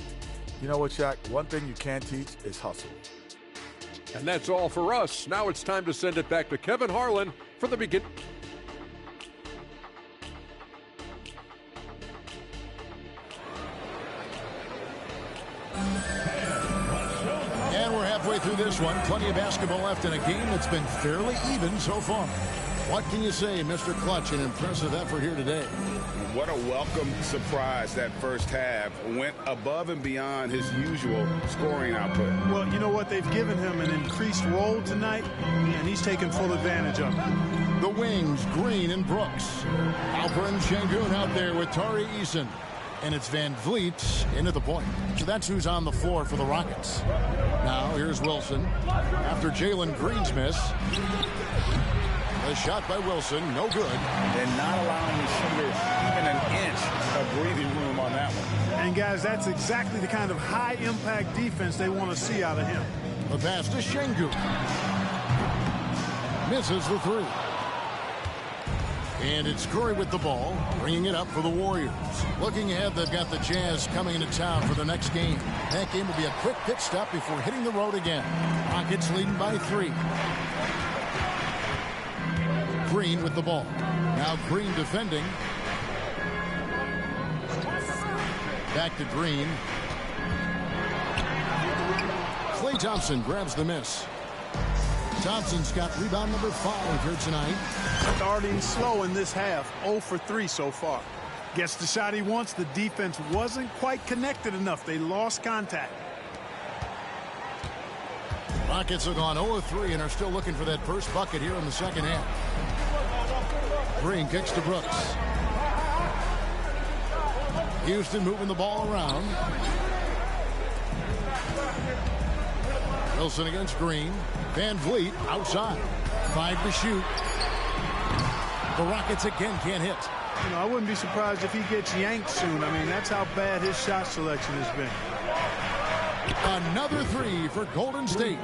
You know what, Shaq? One thing you can't teach is hustle. And that's all for us. Now it's time to send it back to Kevin Harlan for the begin. And we're halfway through this one. Plenty of basketball left in a game that's been fairly even so far. What can you say, Mr. Clutch? An impressive effort here today. What a welcome surprise that first half. Went above and beyond his usual scoring output. Well, you know what? They've given him an increased role tonight, and he's taken full advantage of it. The wings, Green and Brooks. Alperen Şengün out there with Tari Eason. And it's Van Vliet into the point. So that's who's on the floor for the Rockets. Now here's Wilson. After Jalen Green's miss. A shot by Wilson, no good. And not allowing the shooter even an inch of breathing room on that one. And guys, that's exactly the kind of high-impact defense they want to see out of him. The pass to Şengün. Misses the three. And it's Curry with the ball, bringing it up for the Warriors. Looking ahead, they've got the Jazz coming into town for the next game. That game will be a quick pit stop before hitting the road again. Rockets leading by 3. Green with the ball. Now Green defending. Back to Green. Klay Thompson grabs the miss. Thompson's got rebound number 5 here tonight. Starting slow in this half, 0 for 3 so far. Gets the shot he wants. The defense wasn't quite connected enough. They lost contact. Rockets have gone 0-3 and are still looking for that first bucket here in the second half. Green kicks to Brooks. Houston moving the ball around. Wilson against Green. Van Vliet outside. 5 to shoot. The Rockets again can't hit. You know, I wouldn't be surprised if he gets yanked soon. I mean, that's how bad his shot selection has been. Another 3 for Golden State.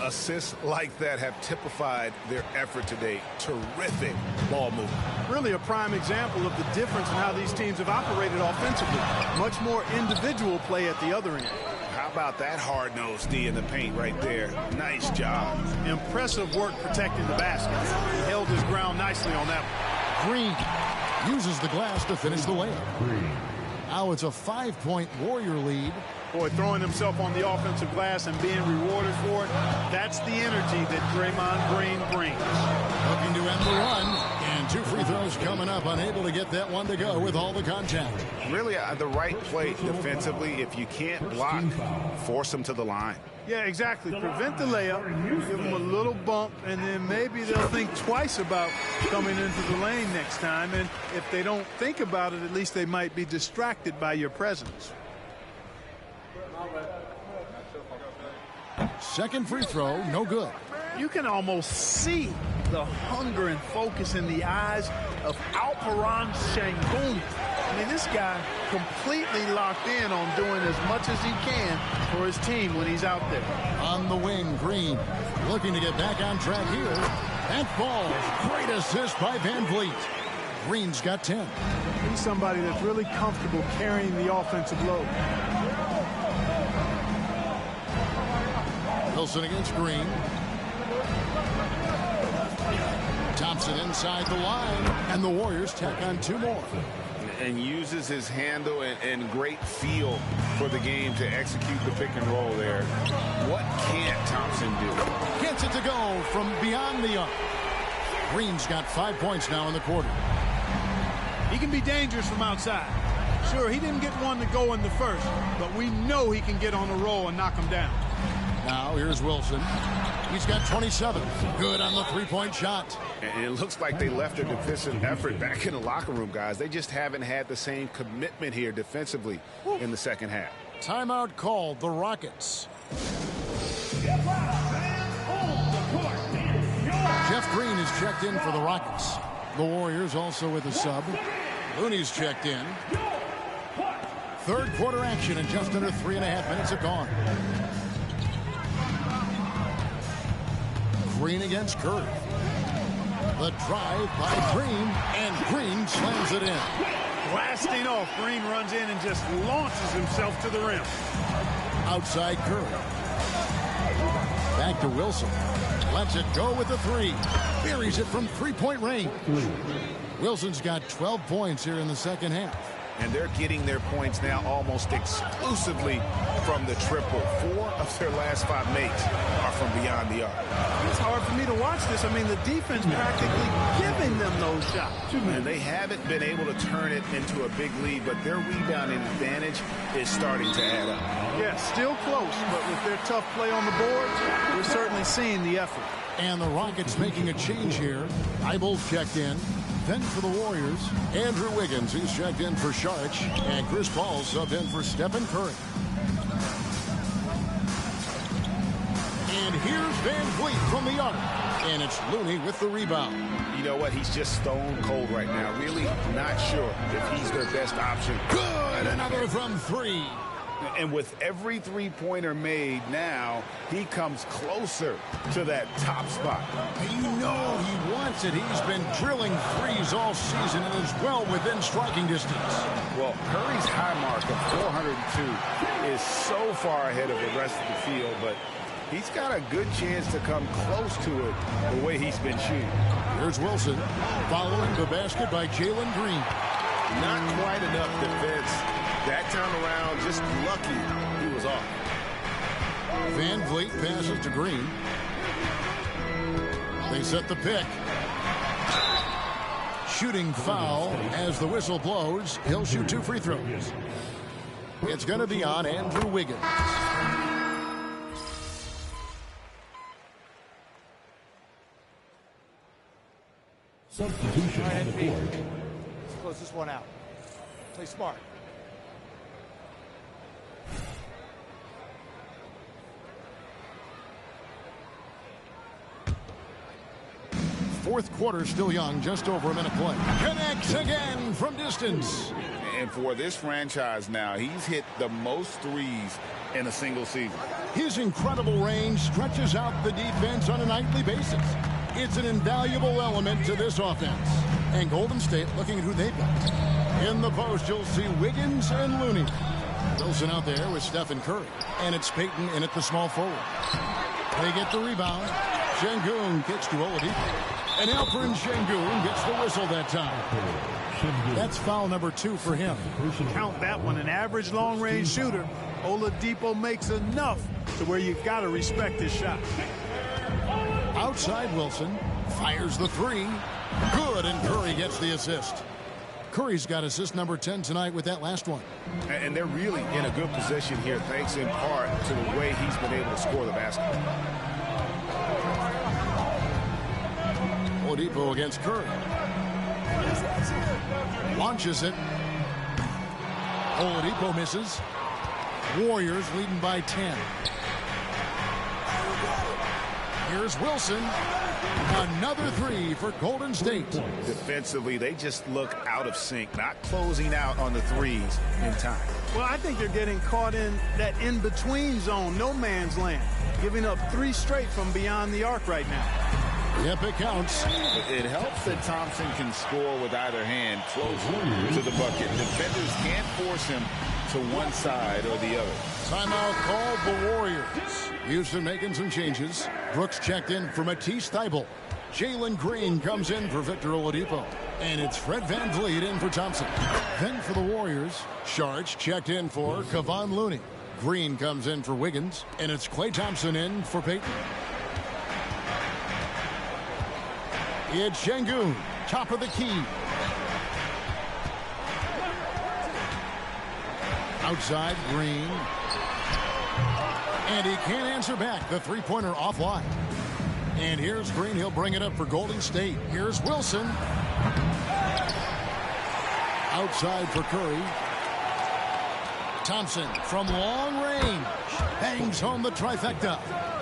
Assists like that have typified their effort today. Terrific ball movement. Really a prime example of the difference in how these teams have operated offensively. Much more individual play at the other end. How about that hard-nosed D in the paint right there? Nice job. Impressive work protecting the basket. He held his ground nicely on that one. Green uses the glass to finish the layup. Now it's a 5-point Warrior lead. Boy, throwing himself on the offensive glass and being rewarded for it, that's the energy that Draymond Green brings. Looking to end the run. And 2 free throws coming up. Unable to get that one to go with all the contact. Really the right play defensively. If you can't block, force them to the line. Yeah, exactly. Prevent the layup, give them a little bump, and then maybe they'll think twice about coming into the lane next time. And if they don't think about it, at least they might be distracted by your presence. Second free throw, no good. You can almost see the hunger and focus in the eyes of Alperen Şengün. I mean, this guy completely locked in on doing as much as he can for his team when he's out there. On the wing, Green looking to get back on track here. That ball, great assist by Van Vliet. Green's got 10. He's somebody that's really comfortable carrying the offensive load. Wilson against Green. Thompson inside the line, and the Warriors tack on 2 more. And uses his handle and great feel for the game to execute the pick and roll there. What can't Thompson do? Gets it to go from beyond the arc. Green's got 5 points now in the quarter. He can be dangerous from outside. Sure, he didn't get one to go in the first, but we know he can get on a roll and knock him down. Now here's Wilson. He's got 27. Good on the 3-point shot. And it looks like they left their defensive effort back in the locker room, guys. They just haven't had the same commitment here defensively in the second half. Timeout called, the Rockets. Jeff Green is checked in for the Rockets. The Warriors also with a sub. Looney's checked in. Third quarter action and just under 3.5 minutes have gone. Green against Curry. The drive by Green, and Green slams it in. Blasting off, Green runs in and just launches himself to the rim. Outside Curry. Back to Wilson. Lets it go with the 3. Buries it from 3-point range. Wilson's got 12 points here in the second half. And they're getting their points now almost exclusively from the triple. 4 of their last 5 makes are from beyond the arc. It's hard for me to watch this. I mean, the defense practically giving them those shots. And they haven't been able to turn it into a big lead, but their rebounding advantage is starting to add up. Yeah, still close, but with their tough play on the boards, we're certainly seeing the effort. And the Rockets making a change here. Eibel checked in. Then for the Warriors, Andrew Wiggins, he's checked in for Saric. And Chris Paul subbed in for Stephen Curry. And here's Van Vliet from the arc. And it's Looney with the rebound. You know what? He's just stone cold right now. Really not sure if he's their best option. Good! Another from three. And with every three-pointer made now, he comes closer to that top spot. You know he wants it. He's been drilling threes all season and is well within striking distance. Well, Curry's high mark of 402 is so far ahead of the rest of the field, but he's got a good chance to come close to it the way he's been shooting. Here's Wilson following the basket by Jalen Green. Not quite enough defense. That time around, just lucky he was off. Van Vliet passes to Green. They set the pick. Shooting foul as the whistle blows. He'll shoot 2 free throws. It's going to be on Andrew Wiggins. Substitution on the court. Let's close this one out. Play smart. Fourth quarter still young, just over a minute play. Connects again from distance. And for this franchise now, he's hit the most threes in a single season. His incredible range stretches out the defense on a nightly basis. It's an invaluable element to this offense. And Golden State looking at who they've got. In the post, you'll see Wiggins and Looney. Wilson out there with Stephen Curry. And it's Payton in at the small forward. They get the rebound. Şengün gets to Oladipo. And Alperen Şengün gets the whistle that time. That's foul number 2 for him. Count that one. An average long-range shooter. Oladipo makes enough to where you've got to respect his shot. Outside Wilson. Fires the 3. Good, and Curry gets the assist. Curry's got assist number 10 tonight with that last one. And they're really in a good position here, thanks in part to the way he's been able to score the basketball. Oladipo against Curry. Launches it. Oladipo misses. Warriors leading by 10. Here's Wilson. Another 3 for Golden State. Defensively, they just look out of sync, not closing out on the threes in time. Well, I think they're getting caught in that in-between zone, no man's land, giving up 3 straight from beyond the arc right now. Yep, it counts. It helps that Thompson can score with either hand close to the bucket. Defenders can't force him to one side or the other. Timeout called the Warriors. Houston making some changes. Brooks checked in for Matisse Thybulle. Jalen Green comes in for Victor Oladipo. And it's Fred Van Vliet in for Thompson. Then for the Warriors, Saric checked in for Kevon Looney. Green comes in for Wiggins. And it's Klay Thompson in for Payton. It's Şengün, top of the key. Outside, Green. And he can't answer back. The three-pointer offline. And here's Green. He'll bring it up for Golden State. Here's Wilson. Outside for Curry. Thompson from long range. Bangs home the trifecta.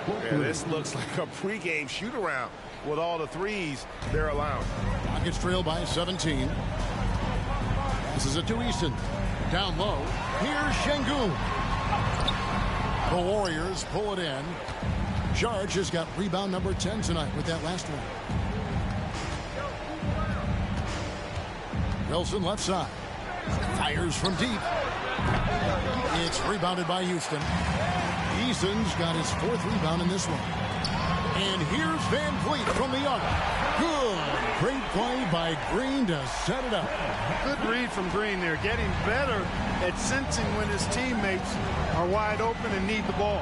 Yeah, this looks like a pregame shoot-around with all the threes they're allowing. Rockets trail by 17. Passes it to Easton. Down low. Here's Şengün. The Warriors pull it in. Saric has got rebound number 10 tonight with that last one. Wilson left side. Fires from deep. It's rebounded by Houston. Easton's got his 4th rebound in this one. And here's Van Vliet from the arc. Good. Great play by Green to set it up. Good read from Green there. Getting better at sensing when his teammates are wide open and need the ball.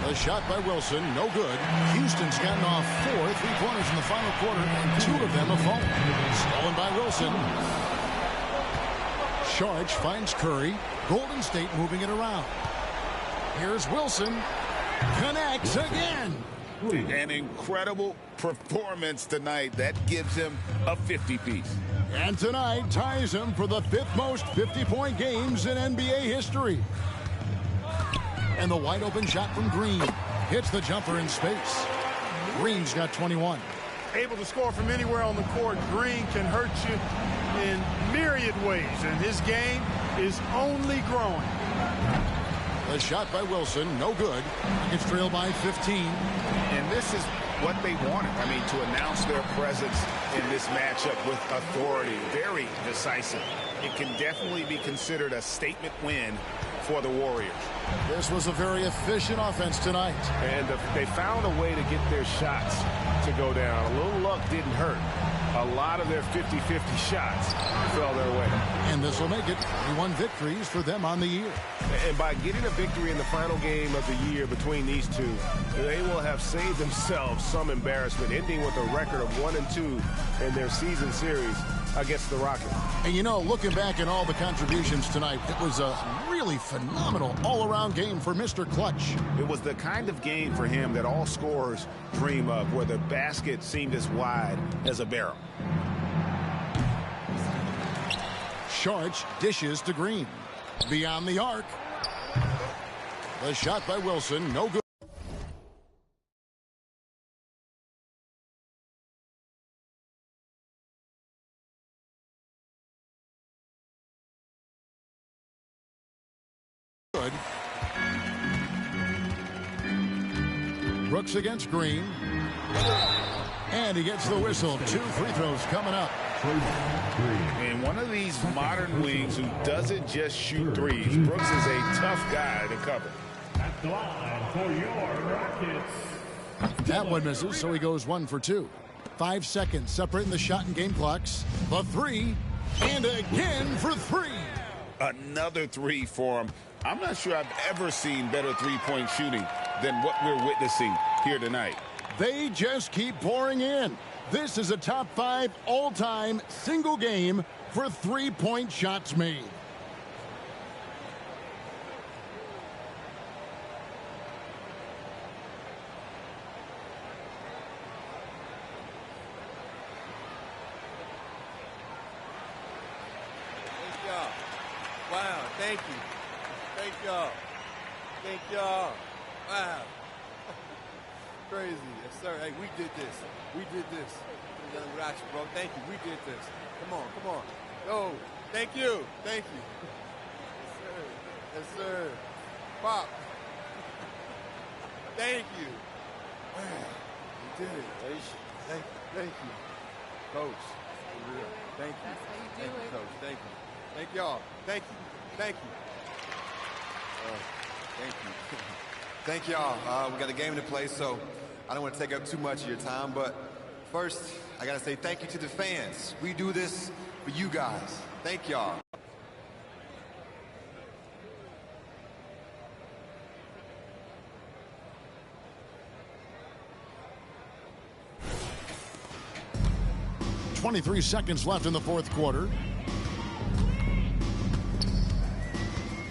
The shot by Wilson, no good. Houston's gotten off 4 3-pointers in the final quarter, and 2 of them have fallen. Stolen by Wilson. Saric finds Curry. Golden State moving it around. Here's Wilson. Connects again. An incredible performance tonight. That gives him a 50-piece. And tonight ties him for the 5th most 50-point games in NBA history. And the wide open shot from Green hits the jumper in space. Green's got 21. Able to score from anywhere on the court. Green can hurt you in myriad ways, and his game is only growing. The shot by Wilson, no good. It's trailed by 15. And this is what they wanted. I mean, to announce their presence in this matchup with authority. Very decisive. It can definitely be considered a statement win for the Warriors. This was a very efficient offense tonight. And they found a way to get their shots to go down. A little luck didn't hurt. A lot of their 50-50 shots fell their way. And this will make it 3-1 victories for them on the year. And by getting a victory in the final game of the year between these two, they will have saved themselves some embarrassment, ending with a record of 1-2 in their season series against the Rockets. And you know, looking back at all the contributions tonight, it was a really phenomenal all-around game for Mr. Clutch. It was the kind of game for him that all scorers dream of, where the basket seemed as wide as a barrel. Sharch dishes to Green. Beyond the arc. The shot by Wilson, no good. Good. Brooks against Green. And he gets the whistle. 2 free throws coming up. And one of these modern wings who doesn't just shoot threes. Brooks is a tough guy to cover. At the line for your Rockets. That one misses, so he goes 1 for 2. 5 seconds separating the shot and game clocks. The 3, and again for 3. Another 3 for him. I'm not sure I've ever seen better three-point shooting than what we're witnessing here tonight. They just keep pouring in. This is a top 5 all-time single game for three-point shots made. Thank y'all. Wow, thank you. Thank y'all. Thank y'all. Wow. Crazy. Yes, sir. Hey, we did this. We did this. Young Rockets, bro. Thank you. We did this. Come on, come on. Yo, thank you. Thank you. Yes, sir. Yes, sir. Pop. Thank you. Man, we did it. Thank you. Thank you. Coach. For real. Thank you. That's how you do Thank you, it. Coach. Thank you. Thank y'all. Thank you. Thank you. Thank you. Thank y'all. We got a game to play, so I don't want to take up too much of your time, but first, I got to say thank you to the fans. We do this for you guys. Thank y'all. .23 seconds left in the fourth quarter.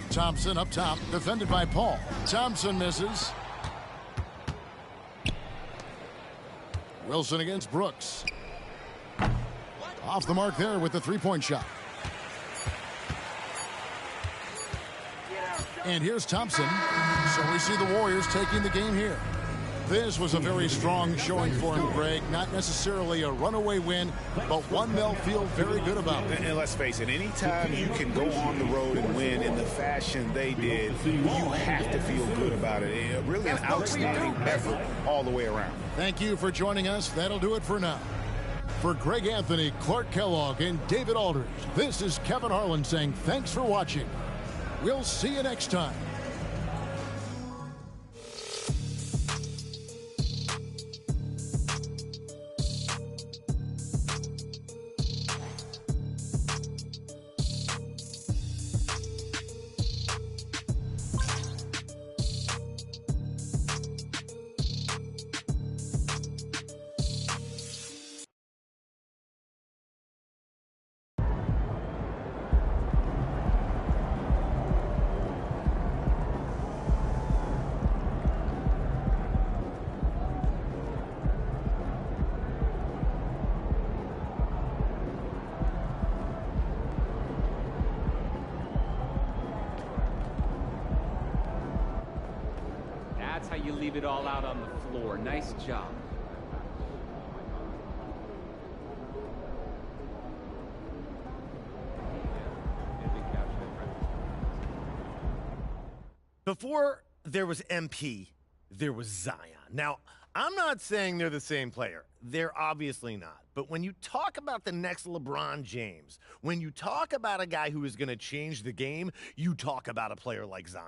Thompson up top, defended by Paul. Thompson misses. Wilson against Brooks. Off the mark there with the three-point shot. And here's Thompson. So we see the Warriors taking the game here. This was a very strong showing for him, Greg. Not necessarily a runaway win, but one they'll feel very good about. And let's face it, anytime you can go on the road and win in the fashion they did, you have to feel good about it. Really an outstanding effort all the way around. Thank you for joining us. That'll do it for now. For Greg Anthony, Clark Kellogg, and David Aldridge, this is Kevin Harlan saying thanks for watching. We'll see you next time. not, you leave it all out on the floor. Nice job. Before there was MP, there was Zion. Now, I'm not saying they're the same player. They're obviously not. But when you talk about the next LeBron James, when you talk about a guy who is going to change the game, you talk about a player like Zion.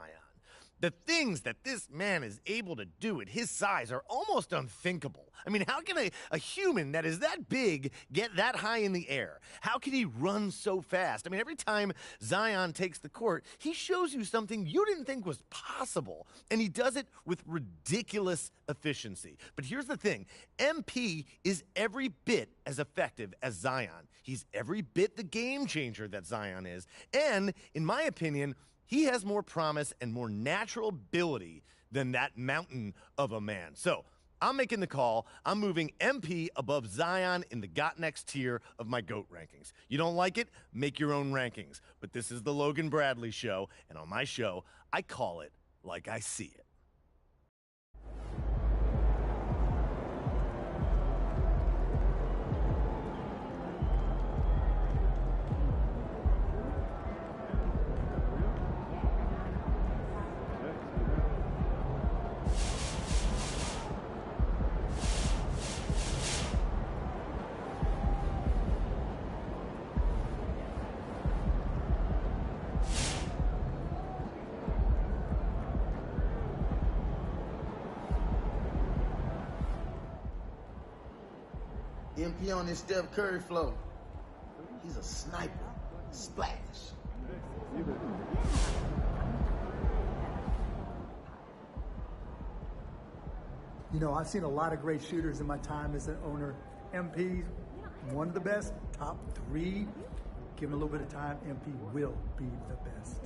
The things that this man is able to do at his size are almost unthinkable. I mean, how can a human that is that big get that high in the air? How can he run so fast? I mean, every time Zion takes the court, he shows you something you didn't think was possible, and he does it with ridiculous efficiency. But here's the thing. MP is every bit as effective as Zion. He's every bit the game changer that Zion is. And, in my opinion, he has more promise and more natural ability than that mountain of a man. So I'm making the call. I'm moving MP above Zion in the Got Next tier of my GOAT rankings. You don't like it? Make your own rankings. But this is the Logan Bradley Show, and on my show, I call it like I see it. MP on this Steph Curry flow. He's a sniper. Splash. You know, I've seen a lot of great shooters in my time as an owner. MP's one of the best, top 3. Given a little bit of time, MP will be the best.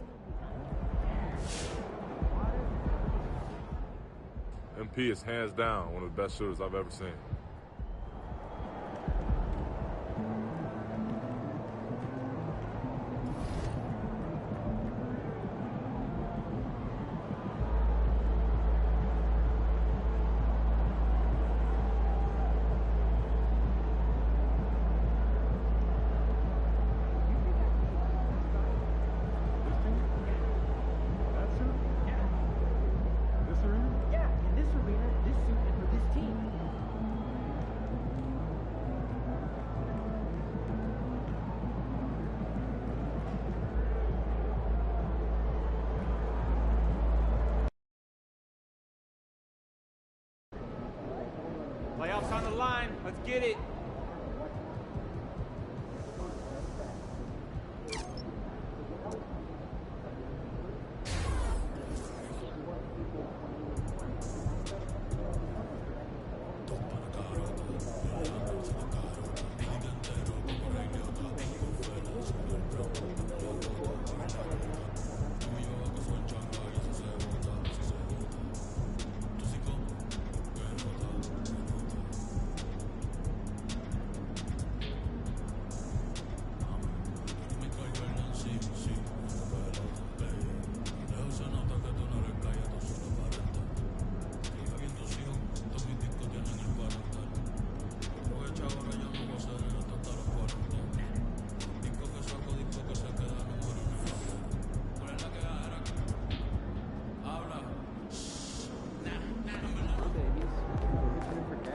MP is hands down one of the best shooters I've ever seen. Playoffs on the line. Let's get it.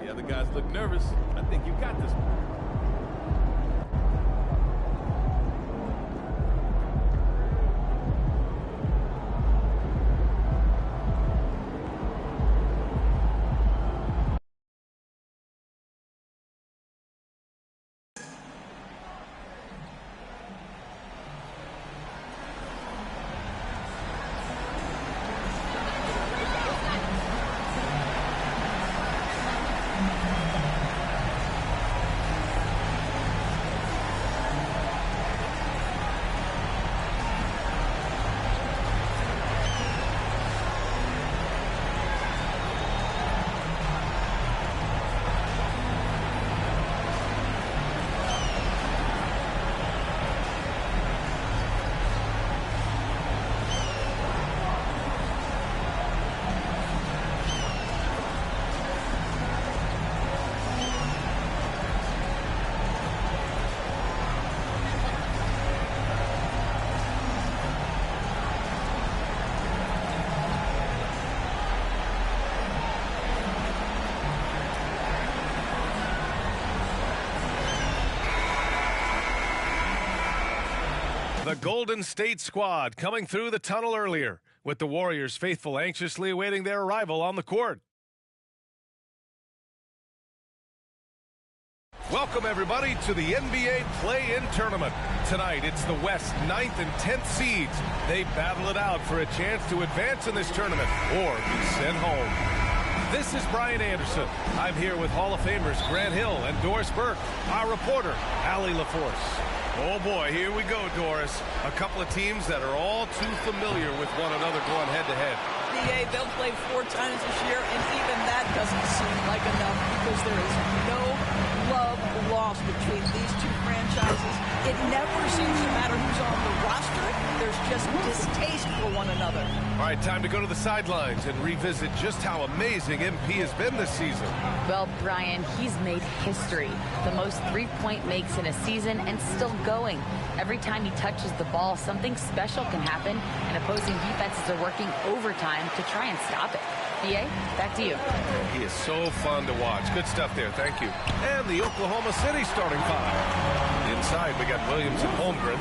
The other guys look nervous. I think you got this one. The Golden State squad coming through the tunnel earlier, with the Warriors faithful anxiously awaiting their arrival on the court. Welcome, everybody, to the NBA Play-In Tournament. Tonight, it's the West 9th and 10th seeds. They battle it out for a chance to advance in this tournament or be sent home. This is Brian Anderson. I'm here with Hall of Famers Grant Hill and Doris Burke, our reporter, Allie LaForce. Oh, boy, here we go, Doris. A couple of teams that are all too familiar with one another going head-to-head. They'll play 4 times this year, and even that doesn't seem like enough because there is no love lost between these two franchises. It never seems to matter who's on the roster. There's just distaste for one another. All right, time to go to the sidelines and revisit just how amazing MP has been this season. Well, Brian, he's made history. The most three-point makes in a season and still going. Every time he touches the ball, something special can happen, and opposing defenses are working overtime to try and stop it. BA, back to you. He is so fun to watch. Good stuff there. Thank you. And the Oklahoma City starting 5. Inside, we got Williams and Holmgren.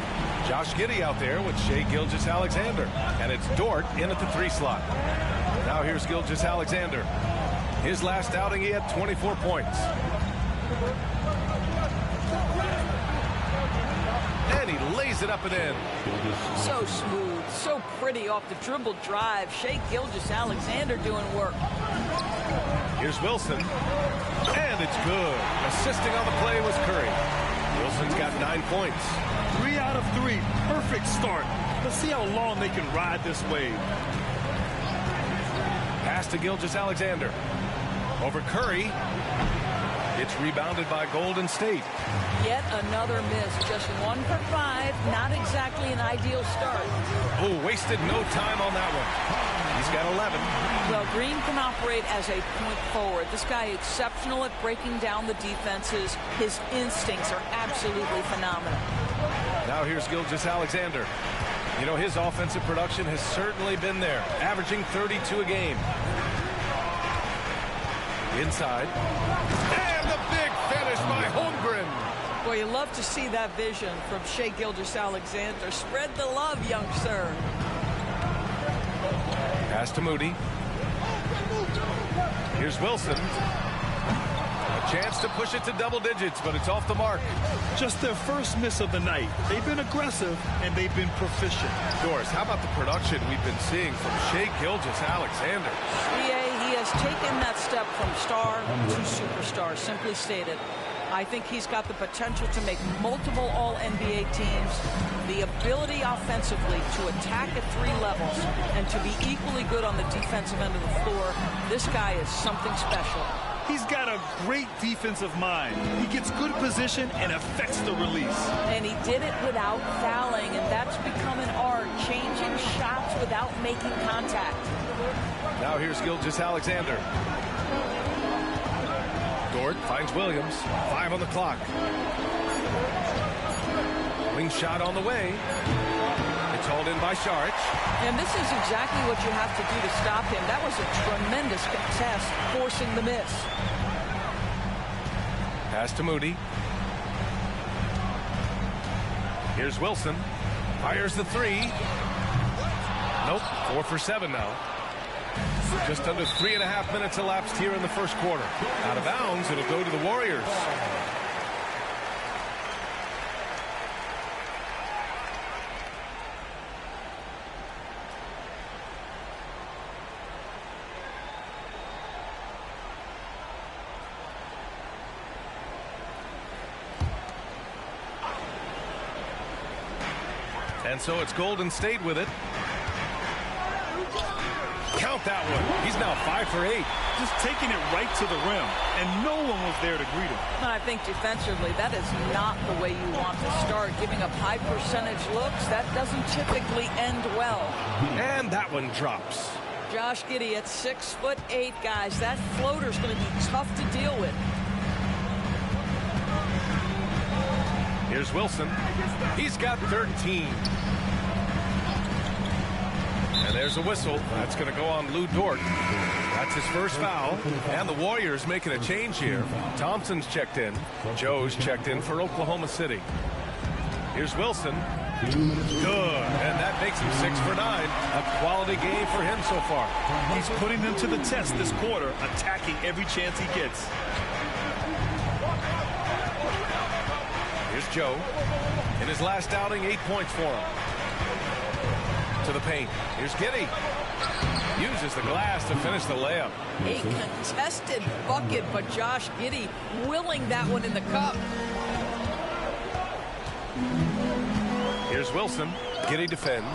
Josh Giddey out there with Shai Gilgeous-Alexander. And it's Dort in at the 3 slot. Now here's Gilgeous-Alexander. His last outing, he had 24 points. And he lays it up and in. So smooth, so pretty off the dribble drive. Shai Gilgeous-Alexander doing work. Here's Wilson. And it's good. Assisting on the play was Curry. Wilson's got 9 points. 3 out of 3. Perfect start. Let's see how long they can ride this wave. Pass to Gilgeous-Alexander. Over Curry. It's rebounded by Golden State. Yet another miss. Just 1 for 5. Not exactly an ideal start. Oh, wasted no time on that one. He's got 11. Well, Green can operate as a point forward. This guy is exceptional at breaking down the defenses. His instincts are absolutely phenomenal. Now here's Gilgeous-Alexander. You know, his offensive production has certainly been there, averaging 32 a game. Inside. And the big finish by Holmgren. Boy, you love to see that vision from Shai Gilgeous-Alexander. Spread the love, young sir. Pass to Moody. Here's Wilson. A chance to push it to double digits, but it's off the mark. Just their first miss of the night. They've been aggressive, and they've been proficient. Doris, how about the production we've been seeing from Shai Gilgeous-Alexander? He has taken that step from star to superstar, simply stated. I think he's got the potential to make multiple All-NBA teams, the ability offensively to attack at 3 levels, and to be equally good on the defensive end of the floor. This guy is something special. He's got a great defensive mind. He gets good position and affects the release. And he did it without fouling, and that's become an art, changing shots without making contact. Now here's Gilgeous-Alexander. Dort finds Williams. 5 on the clock. Wing shot on the way. It's hauled in by Saric. And this is exactly what you have to do to stop him. That was a tremendous contest, forcing the miss. Pass to Moody. Here's Wilson. Fires the 3. Nope, 4 for 7 now. Just under 3.5 minutes elapsed here in the first quarter. Out of bounds, it'll go to the Warriors. And so it's Golden State with it. Count that one. He's now 5 for 8. Just taking it right to the rim, and no one was there to greet him. And I think defensively, that is not the way you want to start. Giving up high percentage looks, that doesn't typically end well. And that one drops. Josh Giddey at 6'8", guys. That floater's going to be tough to deal with. Here's Wilson. He's got 13. And there's a whistle. That's going to go on Lou Dort. That's his first foul. And the Warriors making a change here. Thompson's checked in. Joe's checked in for Oklahoma City. Here's Wilson. Good, and that makes him 6 for 9. A quality game for him so far. He's putting them to the test this quarter, attacking every chance he gets. Here's Joe. In his last outing, 8 points for him. To the paint. Here's Giddey. Uses the glass to finish the layup. A contested bucket, but Josh Giddey willing that one in the cup. Here's Wilson. Giddey defends.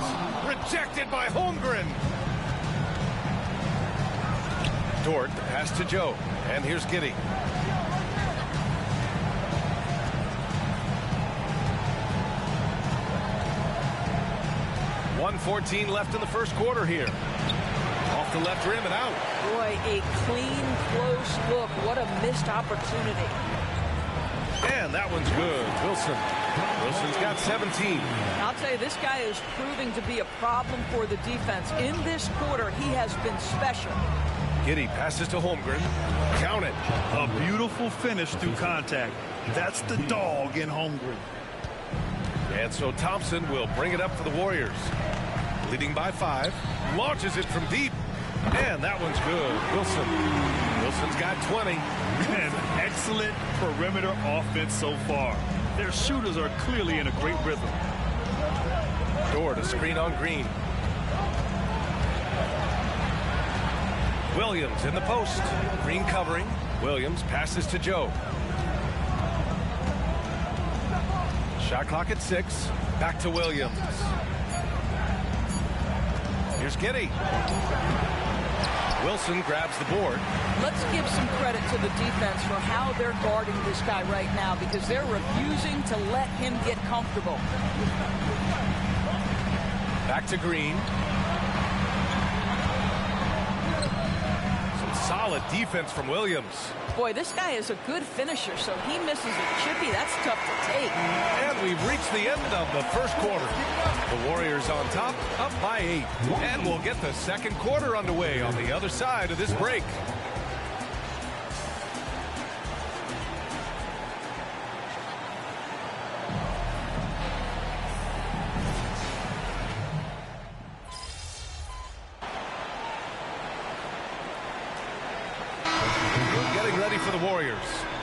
Rejected by Holmgren. Dort, the pass to Joe. And here's Giddey. .114 left in the first quarter here. Off the left rim and out. Boy, a clean, close look. What a missed opportunity. And that one's good. Wilson's got 17. I'll tell you, this guy is proving to be a problem for the defense. In this quarter, he has been special. Giddey passes to Holmgren. Count it. A beautiful finish through contact. That's the dog in Holmgren. And so Thompson will bring it up for the Warriors. Leading by 5. Launches it from deep. And that one's good. Wilson's got 20. And excellent perimeter offense so far. Their shooters are clearly in a great rhythm. Dort, a screen on Green. Williams in the post. Green covering. Williams passes to Joe. Shot clock at 6. Back to Williams. Here's Giddey. Wilson grabs the board. Let's give some credit to the defense for how they're guarding this guy right now, because they're refusing to let him get comfortable. Back to Green. Some solid defense from Williams. Boy, this guy is a good finisher, so he misses a chippy. That's tough to take. And we've reached the end of the first quarter. The Warriors on top, up by 8. And we'll get the second quarter underway on the other side of this break. Getting ready for the Warriors.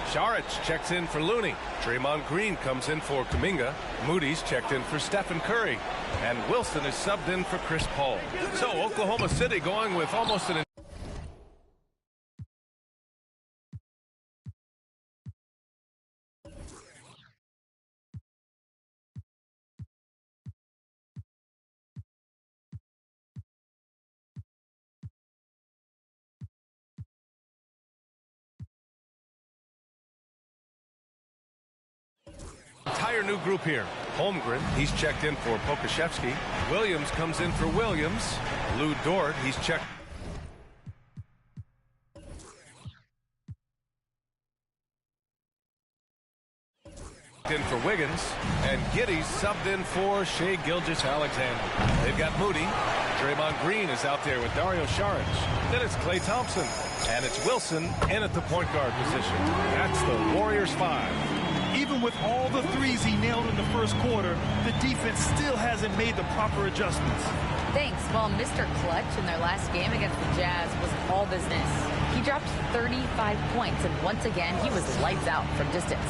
Saric checks in for Looney. Draymond Green comes in for Kuminga. Moody's checked in for Stephen Curry. And Wilson is subbed in for Chris Paul. So Oklahoma City going with almost an entire new group here. Holmgren, he's checked in for Pokashevsky. Williams comes in for Williams. Lou Dort, he's checked in for Wiggins. And Giddey's subbed in for Shai Gilgeous-Alexander. They've got Moody. Draymond Green is out there with Dario Saric. Then it's Klay Thompson. And it's Wilson in at the point guard position. That's the Warriors 5. Even with all the threes he nailed in the first quarter, the defense still hasn't made the proper adjustments. Thanks. Well, Mr. Clutch in their last game against the Jazz was all business. He dropped 35 points, and once again, he was lights out from distance.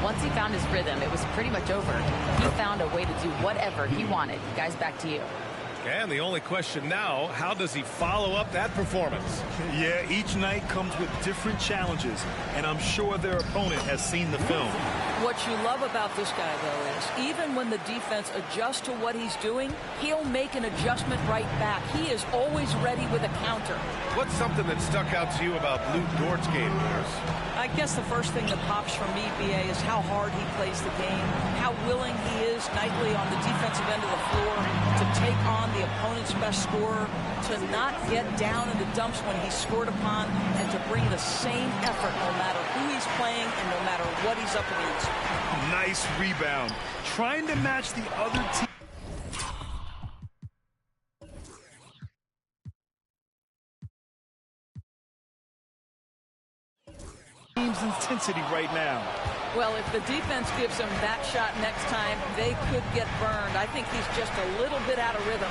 Once he found his rhythm, it was pretty much over. He found a way to do whatever he wanted. Guys, back to you. And the only question now, how does he follow up that performance? Yeah, each night comes with different challenges, and I'm sure their opponent has seen the film. What you love about this guy, though, is even when the defense adjusts to what he's doing, he'll make an adjustment right back. He is always ready with a counter. What's something that stuck out to you about Lou Dort's game, Morris? I guess the first thing that pops from me, BA, is how hard he plays the game, how willing he is nightly on the defensive end of the floor to take on the opponent's best scorer, to not get down in the dumps when he's scored upon, and to bring the same effort no matter who he's playing and no matter what he's up against. Nice rebound. Trying to match the other team. Team's intensity right now. Well, if the defense gives him that shot next time, they could get burned. I think he's just a little bit out of rhythm.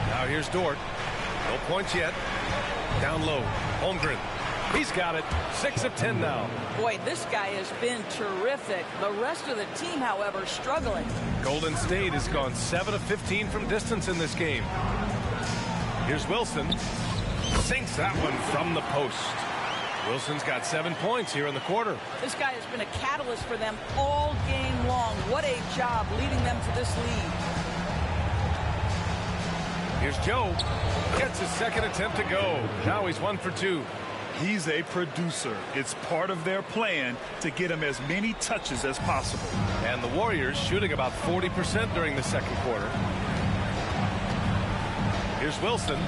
Now here's Dort. No points yet. Down low. Holmgren. He's got it. 6 of 10 now. Boy, this guy has been terrific. The rest of the team, however, struggling. Golden State has gone 7 of 15 from distance in this game. Here's Wilson. Sinks that one from the post. Wilson's got 7 points here in the quarter. This guy has been a catalyst for them all game long. What a job leading them to this lead. Here's Joe. Gets his second attempt to go. Now he's 1 for 2. He's a producer. It's part of their plan to get him as many touches as possible. And the Warriors shooting about 40% during the second quarter. Here's Wilson.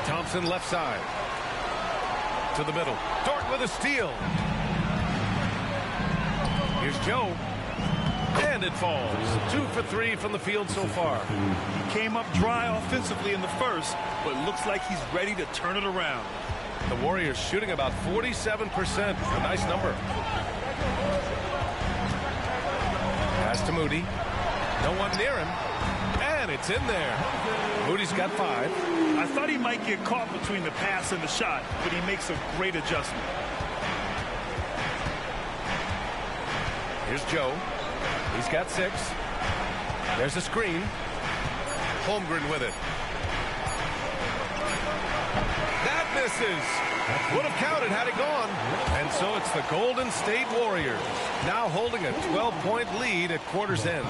Thompson left side. To the middle. Dort with a steal. Here's Joe. And it falls. 2 for 3 from the field so far. He came up dry offensively in the first, but looks like he's ready to turn it around. The Warriors shooting about 47%. A nice number. Pass to Moody. No one near him. And it's in there. Moody's got 5. I thought he might get caught between the pass and the shot, but he makes a great adjustment. Here's Joe. He's got 6. There's a screen. Holmgren with it. That misses. Would have counted had it gone. And so it's the Golden State Warriors now holding a 12-point lead at quarter's end.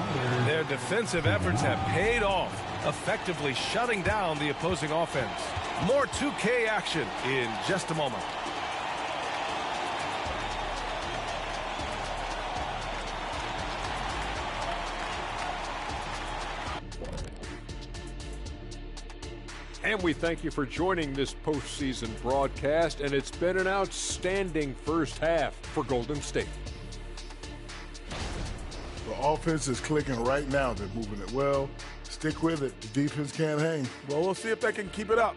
Their defensive efforts have paid off, effectively shutting down the opposing offense. More 2K action in just a moment. And we thank you for joining this postseason broadcast, and it's been an outstanding first half for Golden State. The offense is clicking right now. They're moving it well. Stick with it. The defense can't hang. Well, we'll see if they can keep it up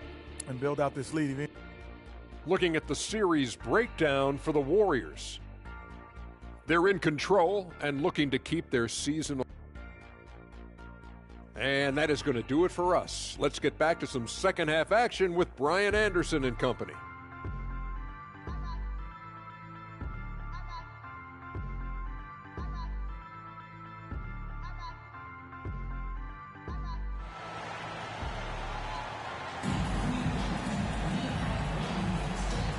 and build out this lead. Looking at the series breakdown for the Warriors. They're in control and looking to keep their season. And that is going to do it for us. Let's get back to some second half action with Brian Anderson and company.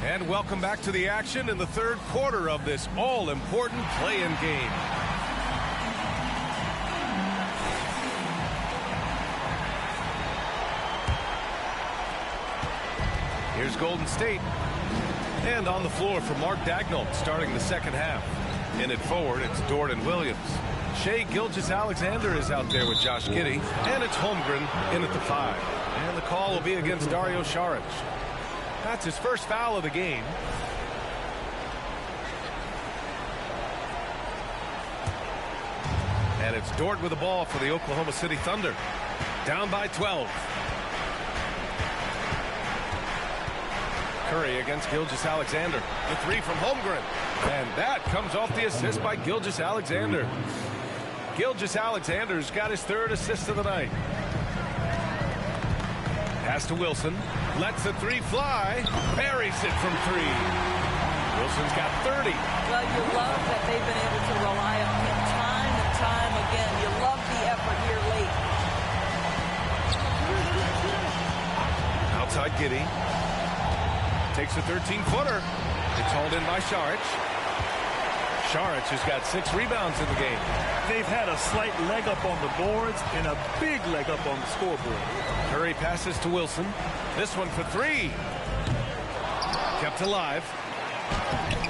And welcome back to the action in the third quarter of this all-important play-in game. Here's Golden State. And on the floor for Mark Daigneault starting the second half. In it forward, it's Dort and Williams. Shai Gilgeous-Alexander is out there with Josh Giddey. And it's Holmgren in at the 5. And the call will be against Dario Saric. That's his first foul of the game. And it's Dort with the ball for the Oklahoma City Thunder. Down by 12. Curry against Gilgeous-Alexander. The 3 from Holmgren. And that comes off the assist by Gilgeous-Alexander. Gilgeous-Alexander's got his 3rd assist of the night. Pass to Wilson. Lets the 3 fly. Buries it from 3. Wilson's got 30. Well, you love that they've been able to rely on him time and time again. You love the effort here late. Outside Giddey. Takes a 13-footer. It's hauled in by Saric. Saric has got 6 rebounds in the game. They've had a slight leg up on the boards and a big leg up on the scoreboard. Curry passes to Wilson. This one for 3. Kept alive.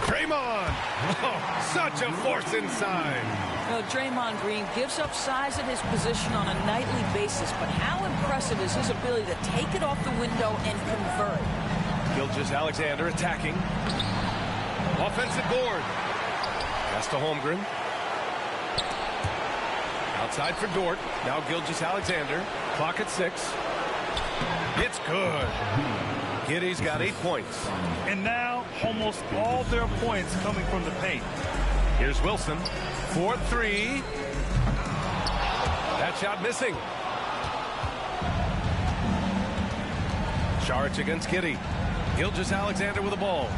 Draymond. Oh, such a force inside. You know, Draymond Green gives up size at his position on a nightly basis, but how impressive is his ability to take it off the window and convert? Gilgeous-Alexander attacking. Offensive board. Pass to Holmgren. Outside for Dort. Now Gilgeous-Alexander. Clock at 6. It's good. Giddey's got 8 points. And now almost all their points coming from the paint. Here's Wilson. 4-3. That shot missing. Saric against Giddey. Gilgeous-Alexander with the ball.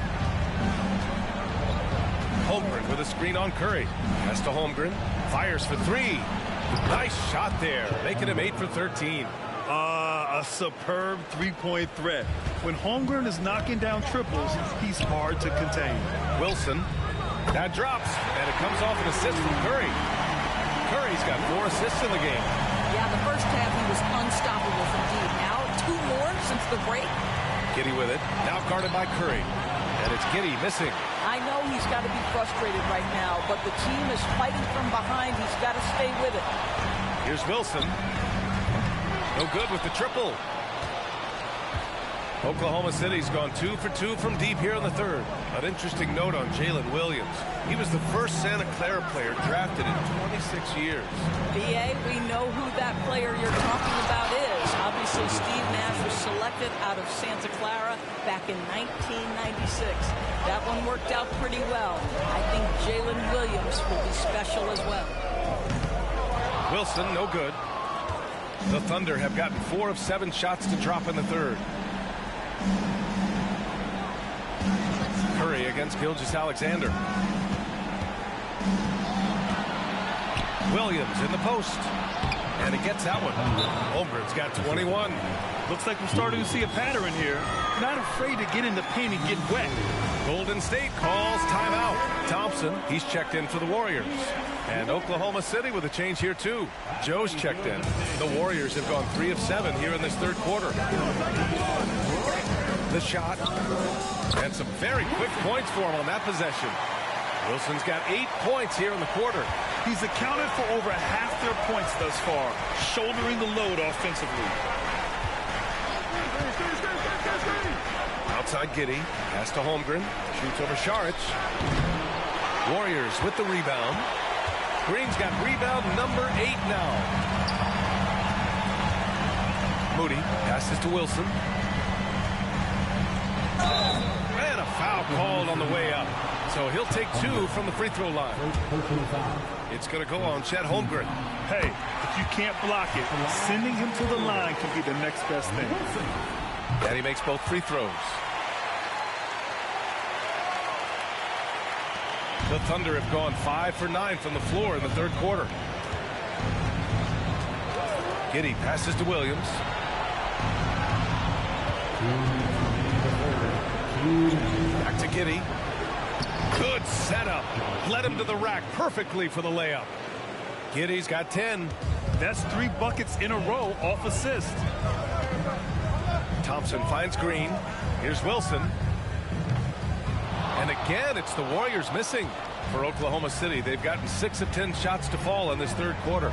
Holmgren with a screen on Curry. Pass to Holmgren. Fires for 3. Nice shot there, making him 8 for 13. A superb three-point threat. When Holmgren is knocking down triples, he's hard to contain. Wilson. That drops, and it comes off an assist from Curry. Curry's got 4 assists in the game. Yeah, the first half he was unstoppable from deep. Now 2 more since the break. Giddey with it. Now guarded by Curry. And it's Giddey missing. I know he's got to be frustrated right now, but the team is fighting from behind. He's got to stay with it. Here's Wilson. No good with the triple. Oklahoma City's gone 2 for 2 from deep here in the third. An interesting note on Jalen Williams. He was the first Santa Clara player drafted in 26 years. B.A., we know who that player you're talking about is. Obviously, Steve Nash was selected out of Santa Clara back in 1996. That one worked out pretty well. I think Jalen Williams will be special as well. Wilson, no good. The Thunder have gotten 4 of 7 shots to drop in the third. Curry against Gilgeous-Alexander. Williams in the post. And he gets that one. Holmgren's got 21. Looks like we're starting to see a pattern here. Not afraid to get in the paint and get wet. Golden State calls timeout. Thompson, he's checked in for the Warriors. And Oklahoma City with a change here too. Joe's checked in. The Warriors have gone 3 of 7 here in this third quarter. The shot. And some very quick points for him on that possession. Wilson's got 8 points here in the quarter. He's accounted for over half their points thus far, shouldering the load offensively. Outside Giddey. Pass to Holmgren. Shoots over Saric. Warriors with the rebound. Green's got rebound number 8 now. Moody passes to Wilson. And a foul called on the way up. So he'll take 2 from the free throw line. It's going to go on Chet Holmgren. Hey, if you can't block it, sending him to the line can be the next best thing. And he makes both free throws. The Thunder have gone 5 for 9 from the floor in the third quarter. Giddey passes to Williams. Back to Giddey. Good setup. Led him to the rack perfectly for the layup. Giddey's got 10. That's 3 buckets in a row off assist. Thompson finds Green. Here's Wilson. And again, it's the Warriors missing for Oklahoma City. They've gotten 6 of 10 shots to fall in this third quarter.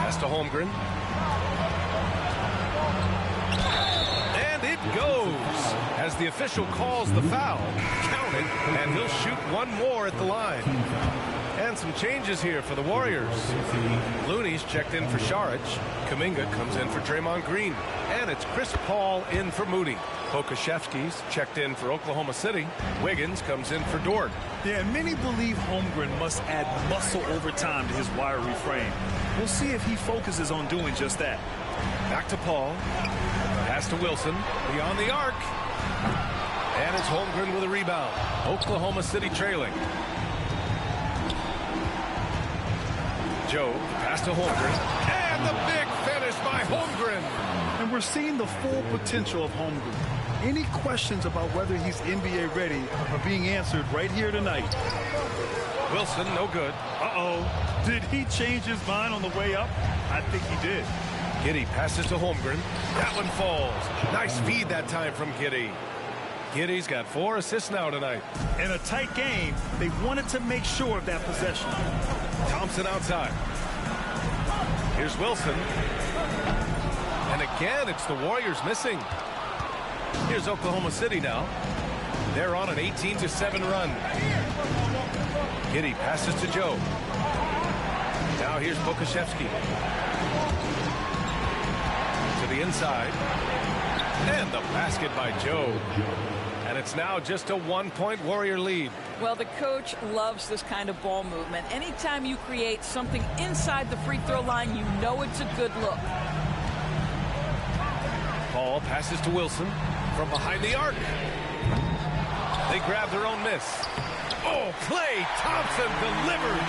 Pass to Holmgren. And it goes as the official calls the foul. Count it, and he'll shoot 1 more at the line. And some changes here for the Warriors. Looney's checked in for Saric. Kuminga comes in for Draymond Green. And it's Chris Paul in for Moody. Pokusevski's checked in for Oklahoma City. Wiggins comes in for Dort. Yeah, many believe Holmgren must add muscle over time to his wiry frame. We'll see if he focuses on doing just that. Back to Paul. Pass to Wilson. Beyond the arc. And it's Holmgren with a rebound. Oklahoma City trailing. Joe, pass to Holmgren. And the big finish by Holmgren. And we're seeing the full potential of Holmgren. Any questions about whether he's NBA ready are being answered right here tonight. Wilson, no good. Uh-oh. Did he change his mind on the way up? I think he did. Giddey passes to Holmgren. That one falls. Nice feed that time from Giddey. Giddey's got 4 assists now tonight. In a tight game, they wanted to make sure of that possession. Thompson outside. Here's Wilson. And again, it's the Warriors missing. Here's Oklahoma City now. They're on an 18-7 run. Giddey passes to Joe. Now here's Pokusevski. To the inside. And the basket by Joe. And it's now just a 1-point Warrior lead. Well, the coach loves this kind of ball movement. Anytime you create something inside the free throw line, you know it's a good look. Ball passes to Wilson from behind the arc. They grab their own miss. Oh, Klay Thompson delivers.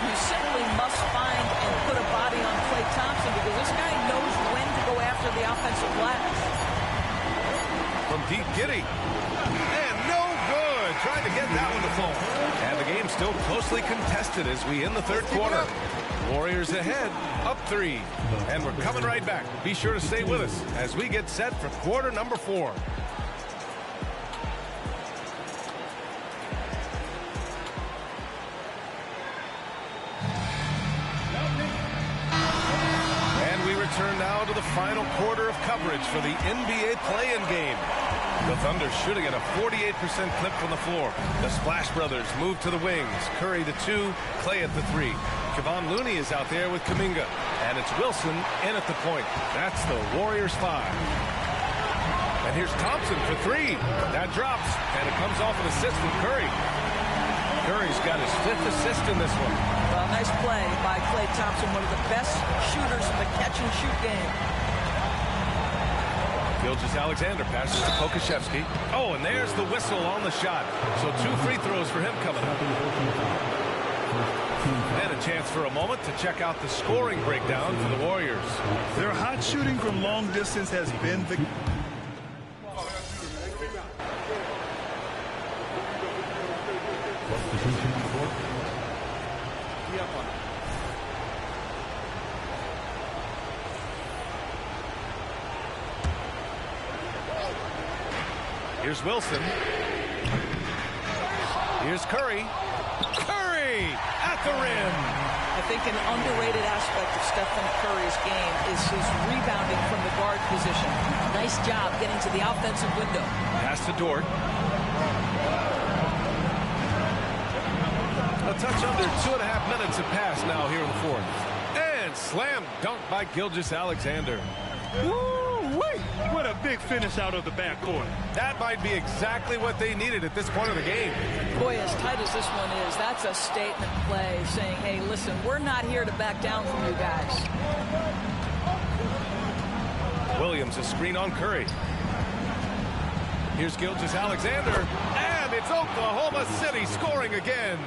You simply must find and put a body on Klay Thompson because this guy knows when to go after the offensive glass. From deep, Giddey. And no good. Trying to get that one to fall. And the game still closely contested as we end the third quarter. Warriors ahead, up 3. And we're coming right back. Be sure to stay with us as we get set for quarter number 4. Turn now to the final quarter of coverage for the NBA play-in game. The Thunder shooting at a 48% clip from the floor. The Splash Brothers move to the wings. Curry the 2, Klay at the 3. Kevon Looney is out there with Kuminga. And it's Wilson in at the point. That's the Warriors 5. And here's Thompson for 3. That drops, and it comes off an assist from Curry. Curry's got his 5th assist in this one. Well, nice play by Klay Thompson, one of the best shooters in the catch-and-shoot game. Gilgeous-Alexander passes to Pokusevski. Oh, and there's the whistle on the shot. So 2 free throws for him coming up. And a chance for a moment to check out the scoring breakdown for the Warriors. Their hot shooting from long distance has been the... Here's Wilson. Here's Curry. Curry at the rim. I think an underrated aspect of Stephen Curry's game is his rebounding from the guard position. Nice job getting to the offensive window. Pass to Dort. A touch under 2.5 minutes have passed now here in the fourth. And slam dunk by Gilgeous-Alexander. Woo-wee! What a big finish out of the backcourt. That might be exactly what they needed at this point of the game. Boy, as tight as this one is, that's a statement play saying, hey, listen, we're not here to back down from you guys. Williams, a screen on Curry. Here's Gilgeous-Alexander, and it's Oklahoma City scoring again.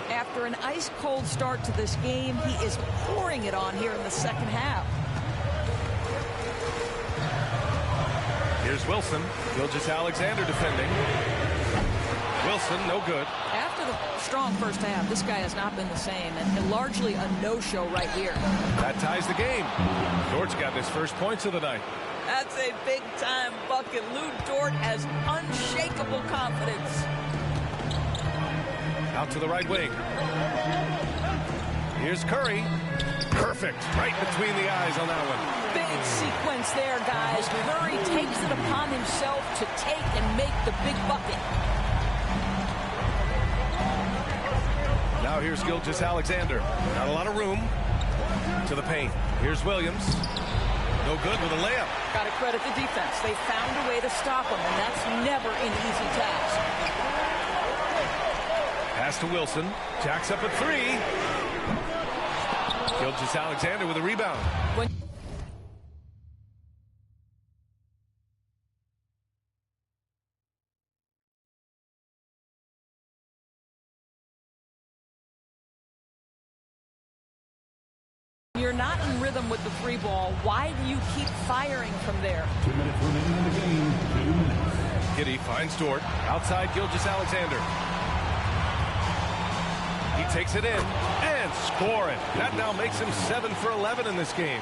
After an ice-cold start to this game, he is pouring it on here in the second half. Here's Wilson. Gilgeous-Alexander defending. Wilson, no good. After the strong first half, this guy has not been the same, and largely a no-show right here. That ties the game. Dort's got his first points of the night. That's a big-time bucket. Lou Dort has unshakable confidence. Out to the right wing. Here's Curry. Perfect. Right between the eyes on that one. Big sequence there, guys. Curry takes it upon himself to take and make the big bucket. Now here's Gilgeous-Alexander. Not a lot of room to the paint. Here's Williams. No good with a layup. Got to credit the defense. They found a way to stop him, and that's never an easy task. Pass to Wilson. Jacks up at 3. Gilgeous-Alexander with a rebound. You're not in rhythm with the 3 ball. Why do you keep firing from there? 2 minutes remaining in the game. 2 minutes. Giddey finds Dort. Outside Gilgeous-Alexander. He takes it in and score it. That now makes him 7 for 11 in this game.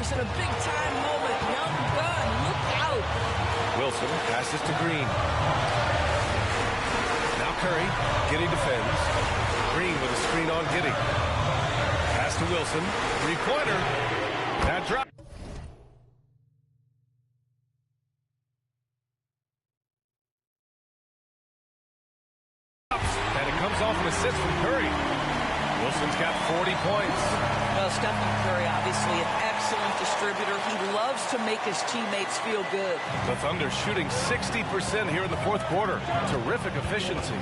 Warriors in a big-time moment. Young gun, look out. Wilson passes to Green. Now Curry. Giddey defends. Green with a screen on Giddey. Pass to Wilson. Three-pointer. That drop. And it comes off an assist from Curry. Wilson's got 40 points. Well, Stephen Curry, obviously an excellent distributor. He loves to make his teammates feel good. The Thunder shooting 60% here in the fourth quarter. Terrific efficiency.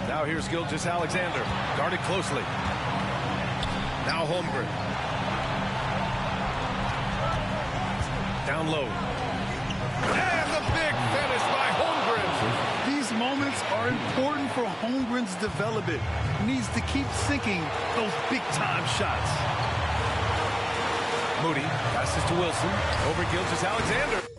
Now here's Gilgeous-Alexander, guarded closely. Now Holmgren. Down low. And the big finish by Holmgren. These moments are important for Holmgren's development. He needs to keep sinking those big-time shots. Moody passes to Wilson. Over Gilgeous-Alexander.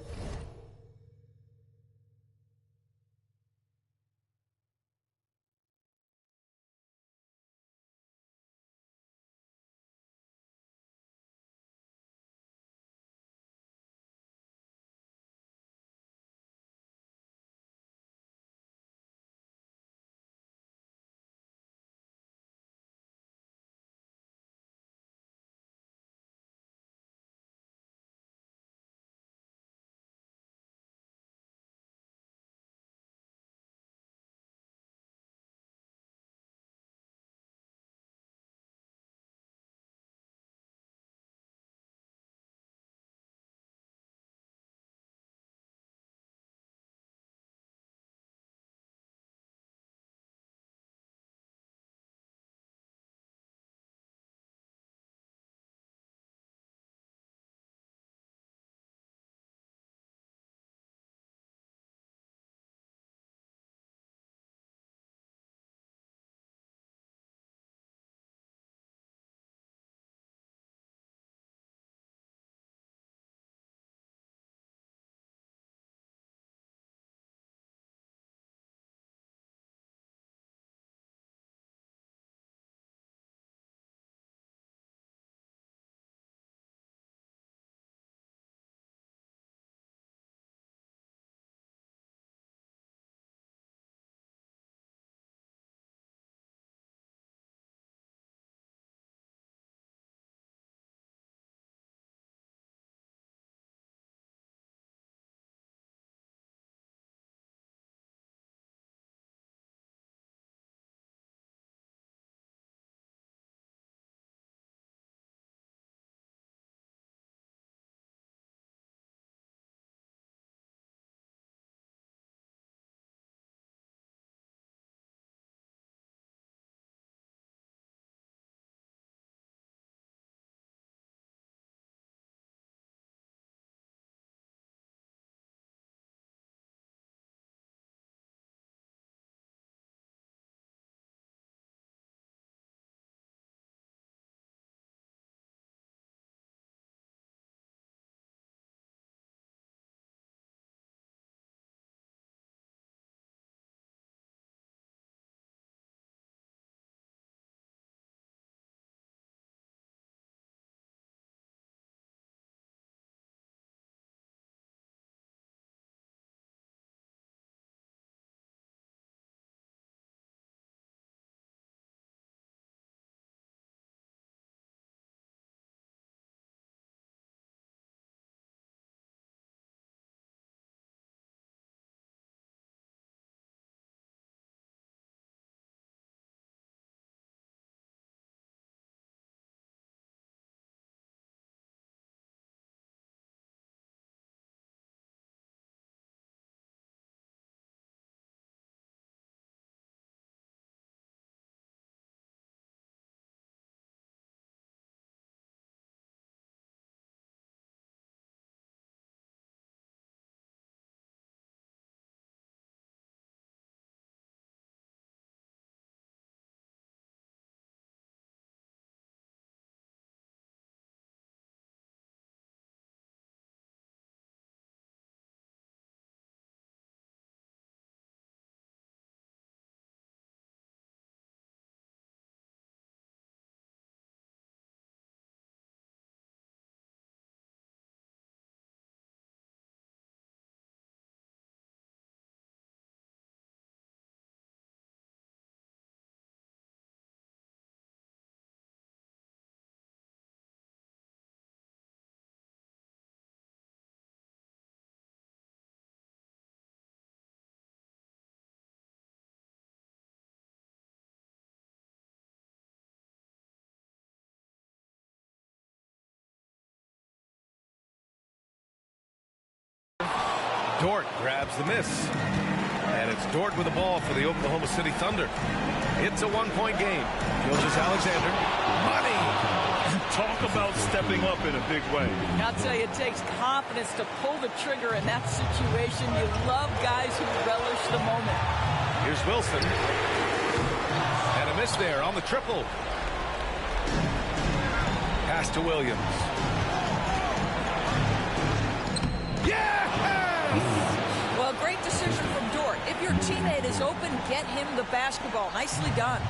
Dort grabs the miss. And it's Dort with the ball for the Oklahoma City Thunder. It's a one-point game. Gilgeous-Alexander. Money! Talk about stepping up in a big way. I'll tell you, it takes confidence to pull the trigger in that situation. You love guys who relish the moment. Here's Wilson. And a miss there on the triple. Pass to Williams. Yes! Well, great decision from Dort. If your teammate is open, get him the basketball. Nicely done.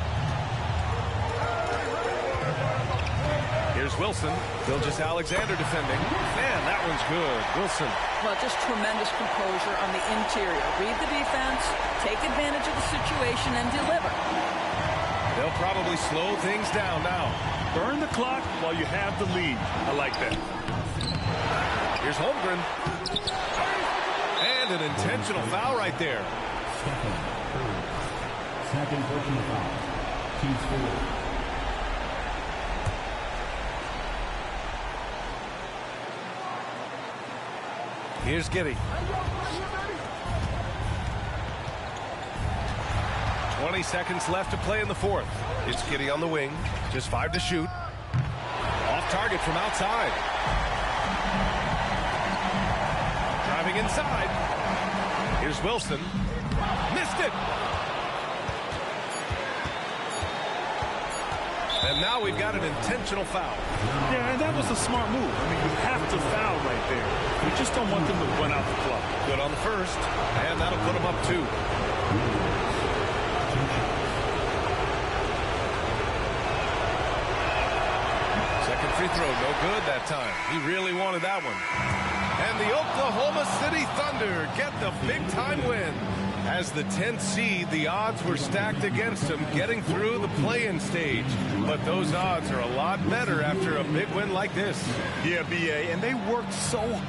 Here's Wilson. Gilgeous-Alexander defending. Man, that one's good. Wilson. Well, just tremendous composure on the interior. Read the defense, take advantage of the situation, and deliver. They'll probably slow things down now. Burn the clock while you have the lead. I like that. Here's Holmgren. And an intentional foul right there. Second personal foul. Team score. Here's Giddey. 20 seconds left to play in the fourth. It's Giddey on the wing. Just 5 to shoot. Off target from outside. Driving inside. Here's Wilson. Missed it. And now we've got an intentional foul. Yeah, and that was a smart move. I mean, you have to foul right there. You just don't want them to run out the clock. Good on the first, and that'll put them up 2. Second free throw, no good that time. He really wanted that one. And the Oklahoma City Thunder get the big-time win. As the 10th seed, the odds were stacked against them getting through the play-in stage. But those odds are a lot better after a big win like this. Yeah, B.A., and they worked so hard.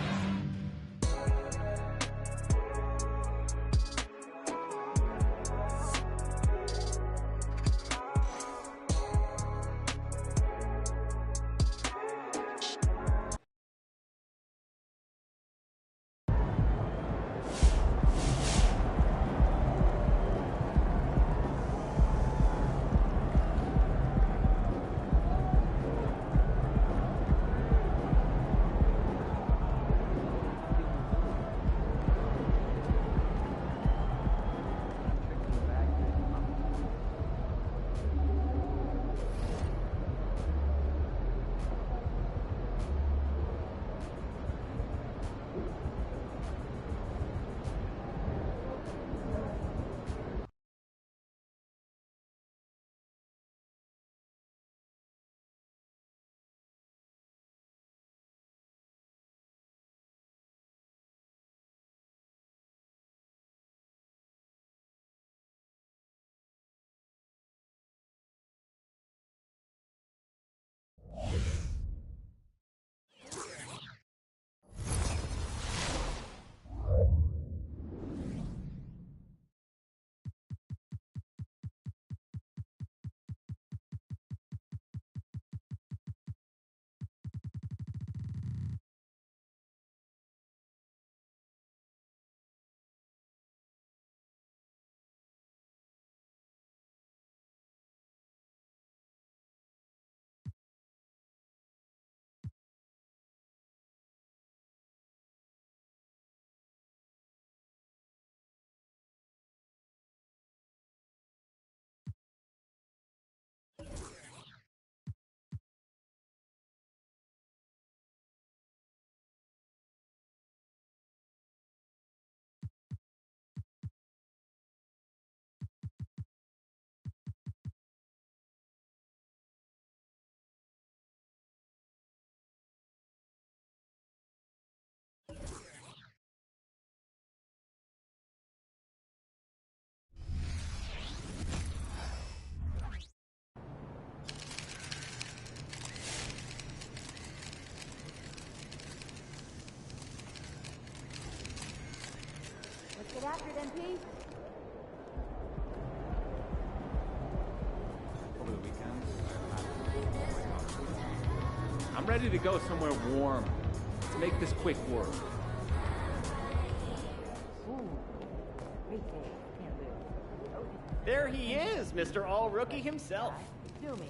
Get after it, MP. Over the weekend, I'm ready to go somewhere warm. Let's make this quick work. is Mr. All-Rookie himself. Do me.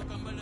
come